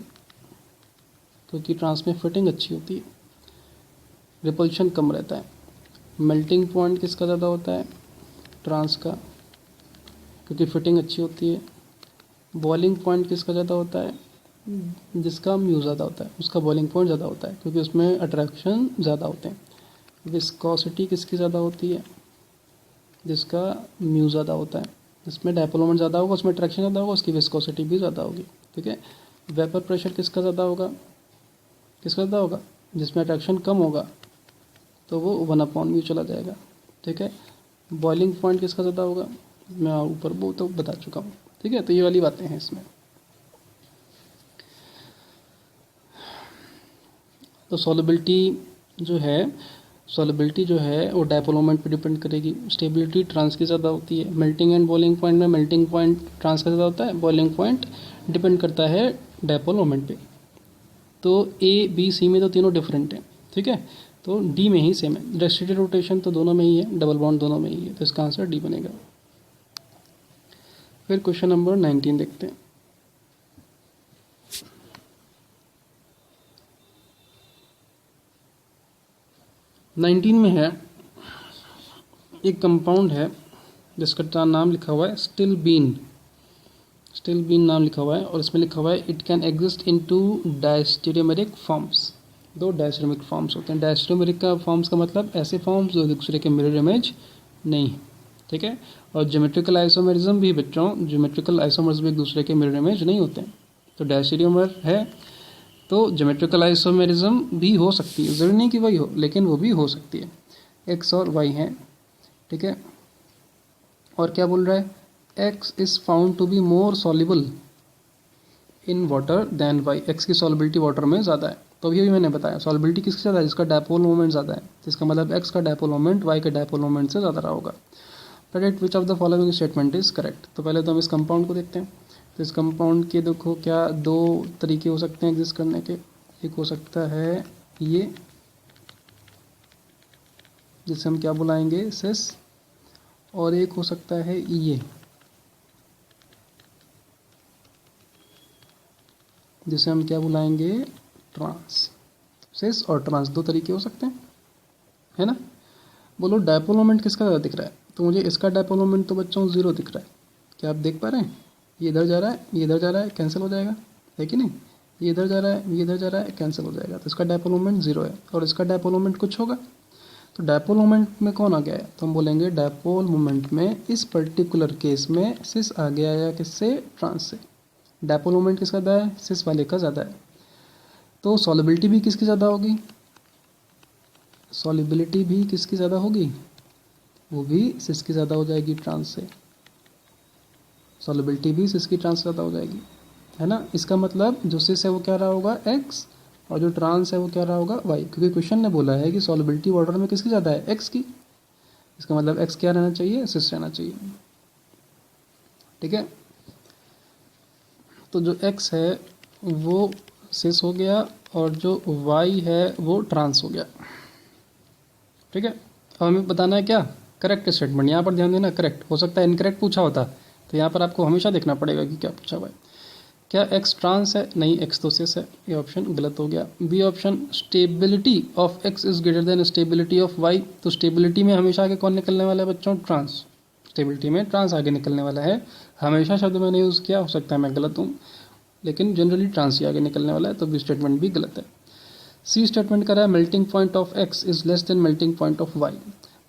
क्योंकि ट्रांस में फिटिंग अच्छी होती है, रिपल्शन कम रहता है। मेल्टिंग पॉइंट किसका ज़्यादा होता है, ट्रांस का, क्योंकि फिटिंग अच्छी होती है। बॉइलिंग पॉइंट किसका ज़्यादा होता है, जिसका म्यू ज़्यादा होता है उसका बॉइलिंग पॉइंट ज़्यादा होता है, क्योंकि उसमें अट्रैक्शन ज़्यादा होते हैं। विस्कोसिटी किसकी ज़्यादा होती है, जिसका म्यू ज़्यादा होता है। जिसमें डायपोल मोमेंट ज़्यादा होगा उसमें अट्रैक्शन ज़्यादा होगा, उसकी विस्कोसिटी भी ज़्यादा होगी, ठीक है। वेपर प्रेशर किसका ज़्यादा होगा, जिसमें अट्रैक्शन कम होगा तो वो 1/μ चला जाएगा, ठीक है। बॉइलिंग पॉइंट किसका ज़्यादा होगा, मैं ऊपर वो तो बता चुका हूँ, ठीक है। तो ये वाली बातें हैं इसमें। तो सॉलिबिलिटी जो है वो डायपोल मोमेंट पे डिपेंड करेगी। स्टेबिलिटी ट्रांस की ज़्यादा होती है। मेल्टिंग एंड बॉइलिंग पॉइंट में मेल्टिंग पॉइंट ट्रांस का ज़्यादा होता है, बॉइलिंग पॉइंट डिपेंड करता है डायपोल मोमेंट पे। तो ए बी सी में तो तीनों डिफरेंट हैं, ठीक है। तो डी में ही सेम है। रेस्ट्रिक्टेड रोटेशन तो दोनों में ही है, डबल बॉन्ड दोनों में ही है, तो इसका आंसर डी बनेगा। फिर क्वेश्चन नंबर 19 देखते हैं। 19 में है, एक कंपाउंड है जिसका नाम लिखा हुआ है स्टिल बीन नाम लिखा हुआ है, और इसमें लिखा हुआ है it can exist in two diastereomeric forms. 2 diastereomeric forms होते हैं। डायस्टेरियोमेरिक का फॉर्म्स का मतलब ऐसे फॉर्म्स जो दूसरे के मिरर इमेज नहीं, ठीक है। और ज्योमेट्रिकल आइसोमेरिज्म भी बच्चों, ज्योमेट्रिकल आइसोमर्स भी एक दूसरे के मिरर इमेज नहीं होते हैं। तो डायस्टेरियोमर है तो ज्योमेट्रिकल आइसोमेरिज्म भी हो सकती है, ज़रूरी नहीं कि वही हो, लेकिन वो भी हो सकती है। एक्स और वाई हैं, ठीक है। और क्या बोल रहा है, X is found to be more soluble in water than Y. X की सॉल्युबिलिटी वाटर में ज़्यादा है। तो अभी मैंने बताया सॉल्युबिलिटी किसकी ज़्यादा है, जिसका डायपोल मोमेंट ज़्यादा है। जिसका मतलब एक्स का डायपोल मोमेंट वाई के डायपोल मोमेंट से ज़्यादा रहा होगा। Predict which of the following statement is correct. तो पहले तो हम इस कंपाउंड को देखते हैं। तो इस कंपाउंड के देखो क्या 2 तरीके हो सकते हैं एग्जिस्ट करने के। एक हो सकता है ये, जिसे हम क्या बुलाएंगे सिस, और एक हो सकता है ये, जिसे हम क्या बुलाएंगे ट्रांस। सिस और ट्रांस 2 तरीके हो सकते हैं, है ना। बोलो डायपोल मोमेंट किसका ज़्यादा दिख रहा है, तो मुझे इसका डायपोल मोमेंट तो बच्चों 0 दिख रहा है। क्या आप देख पा रहे हैं, ये इधर जा रहा है, ये इधर जा रहा है, कैंसिल हो जाएगा, है कि नहीं। ये इधर जा रहा है, ये इधर जा रहा है, कैंसिल हो जाएगा। तो इसका डायपोल मोमेंट 0 है, और इसका डायपोल मोमेंट कुछ होगा। तो डायपोल मोमेंट में कौन आ गया है, तो हम बोलेंगे डायपोल मोमेंट में इस पर्टिकुलर केस में सिस आ गया या किससे, ट्रांस से। डायपोल मोमेंट किसका ज़्यादा है, सिस वाले का ज़्यादा है। तो सॉलिबिलिटी भी किसकी ज़्यादा होगी, सॉलिबिलिटी भी किसकी ज़्यादा होगी, वो भी सिस की ज़्यादा हो जाएगी ट्रांस से। सॉलिबिलिटी भी सिस की ट्रांस ज़्यादा हो जाएगी, है ना। इसका मतलब जो सिस है वो क्या रहा होगा एक्स, और जो ट्रांस है वो क्या रहा होगा वाई, क्योंकि क्वेश्चन ने बोला है कि सॉलिबिलिटी वाटर में किसकी ज़्यादा है, एक्स की। इसका मतलब एक्स क्या रहना चाहिए, सिस रहना चाहिए, ठीक है। तो जो एक्स है वो सिस हो गया, और जो वाई है वो ट्रांस हो गया, ठीक है। अब हमें बताना है क्या, करेक्ट स्टेटमेंट। यहाँ पर ध्यान देना, करेक्ट। हो सकता है इनकरेक्ट पूछा होता, तो यहाँ पर आपको हमेशा देखना पड़ेगा कि क्या पूछा हुआ है। क्या एक्स ट्रांस है? नहीं, एक्स तो सिस है। ये ऑप्शन गलत हो गया। B option, stability of X is greater than stability of Y. तो स्टेबिलिटी में हमेशा आगे कौन निकलने वाला है बच्चों? ट्रांस। स्टेबिलिटी में ट्रांस आगे निकलने वाला है। हमेशा शब्द मैंने यूज़ किया, हो सकता है मैं गलत हूँ, लेकिन जनरली ट्रांस ही आगे निकलने वाला है, तो बी स्टेटमेंट भी गलत है। सी स्टेटमेंट कर रहा है melting point of X is less than melting point of Y.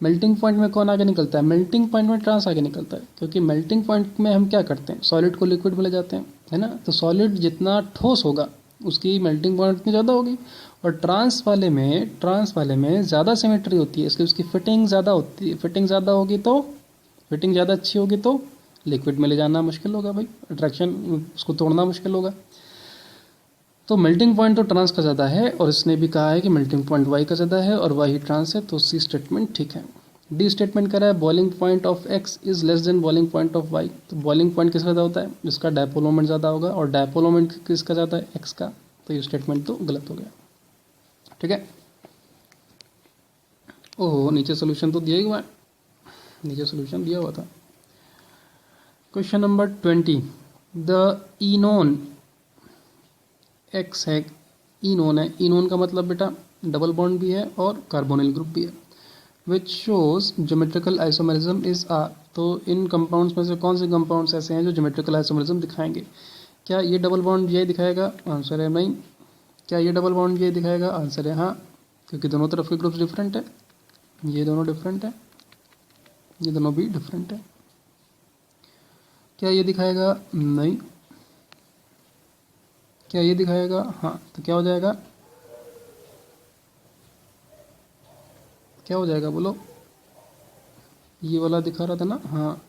Melting point में कौन आगे निकलता है? मेल्टिंग पॉइंट में ट्रांस आगे निकलता है, क्योंकि मेल्टिंग पॉइंट में हम क्या करते हैं? सॉलिड को लिक्विड में ले जाते हैं, है ना। तो सॉलिड जितना ठोस होगा उसकी मेल्टिंग पॉइंट उतनी ज़्यादा होगी। और ट्रांस वाले में ज़्यादा सिमेट्री होती है, इसलिए उसकी फिटिंग ज़्यादा होती है। फिटिंग ज़्यादा होगी तो, फिटिंग ज़्यादा अच्छी होगी तो लिक्विड में ले जाना मुश्किल होगा भाई, अट्रैक्शन उसको तोड़ना मुश्किल होगा। तो मेल्टिंग पॉइंट तो ट्रांस का ज़्यादा है, और इसने भी कहा है कि मेल्टिंग पॉइंट वाई का ज़्यादा है और वाई ट्रांस है, तो सी स्टेटमेंट ठीक है। डी स्टेटमेंट कह रहा है boiling point of X is less than boiling point of Y. तो बॉइलिंग पॉइंट किसका ज़्यादा होता है? जिसका डायपोल मोमेंट ज़्यादा होगा, और डायपोल मोमेंट किसका ज़्यादा है? एक्स का। तो ये स्टेटमेंट तो गलत हो गया, ठीक है। ओहो, नीचे सोल्यूशन तो दिया ही हुआ है, नीचे सोल्यूशन दिया हुआ था। क्वेश्चन नंबर 20, द इनोन एक्स है, इनोन है। इनोन का मतलब बेटा डबल बॉन्ड भी है और कार्बोनिल ग्रुप भी है। Which shows geometrical isomerism is are. तो इन कंपाउंड्स में से कौन से कंपाउंड्स ऐसे हैं जो ज्योमेट्रिकल आइसोमेरिज्म दिखाएंगे? क्या ये डबल बॉन्ड ये दिखाएगा? आंसर है नहीं। क्या ये डबल बॉन्ड ये दिखाएगा? आंसर है हाँ, क्योंकि दोनों तरफ के ग्रुप्स डिफरेंट है। ये दोनों डिफरेंट है, ये दोनों भी डिफरेंट है। क्या ये दिखाएगा? नहीं। क्या ये दिखाएगा? हाँ। तो क्या हो जाएगा? क्या हो जाएगा बोलो? ये वाला दिखा रहा था ना, हाँ।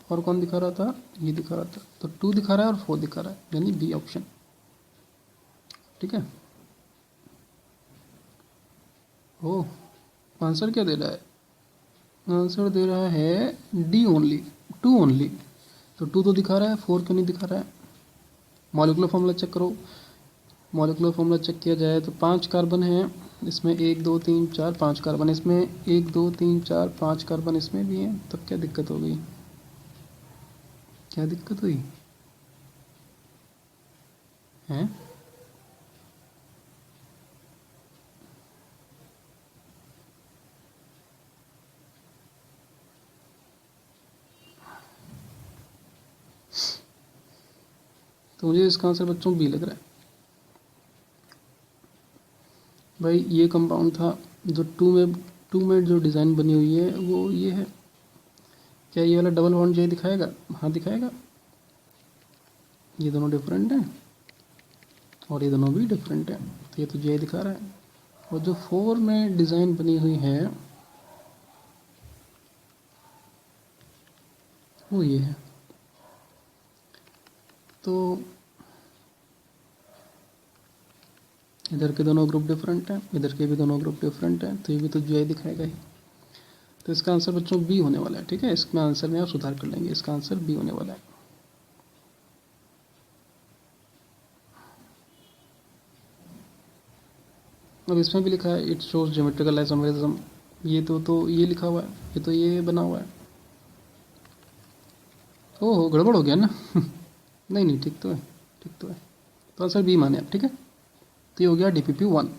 और कौन दिखा रहा था? ये दिखा रहा था। तो 2 दिखा रहा है और 4 दिखा रहा है, यानी बी ऑप्शन, ठीक है। ओ, आंसर क्या दे रहा है? आंसर दे रहा है डी ओनली, 2 ओनली। तो 2 तो दिखा रहा है, 4 क्यों नहीं दिखा रहा है? मॉलिक्यूलर फॉर्मूला चेक करो। मॉलिक्यूलर फॉर्मूला चेक किया जाए तो 5 कार्बन हैं इसमें, 1 2 3 4 5 कार्बन इसमें, 1 2 3 4 5 कार्बन इसमें भी हैं। तब क्या दिक्कत हो गई? क्या दिक्कत हुई है? तो मुझे इसका आंसर बच्चों बी लग रहा है। भाई ये कंपाउंड था जो 2 में जो डिज़ाइन बनी हुई है वो ये है। क्या ये वाला डबल बॉन्ड जे दिखाएगा? हाँ दिखाएगा। ये दोनों डिफरेंट हैं और ये दोनों भी डिफरेंट हैं, तो ये तो जे दिखा रहा है। और जो 4 में डिज़ाइन बनी हुई है वो ये है। तो इधर के दोनों ग्रुप डिफरेंट हैं, इधर के भी दोनों ग्रुप डिफरेंट हैं, तो ये भी तो जे दिखाएगा ही। तो इसका आंसर बच्चों बी होने वाला है, ठीक है। इसमें आंसर में आप सुधार कर लेंगे, इसका आंसर बी होने वाला है। अब इसमें भी लिखा है इट शोज ज्योमेट्रिकल आइसोमेरिज्म। ये तो ये लिखा हुआ है, ये तो ये बना हुआ है। ओहो, गड़बड़ हो गया ना। नहीं नहीं, ठीक तो है, ठीक तो है। तो आंसर बी माने आप, ठीक है। तो ये हो गया DPP 1।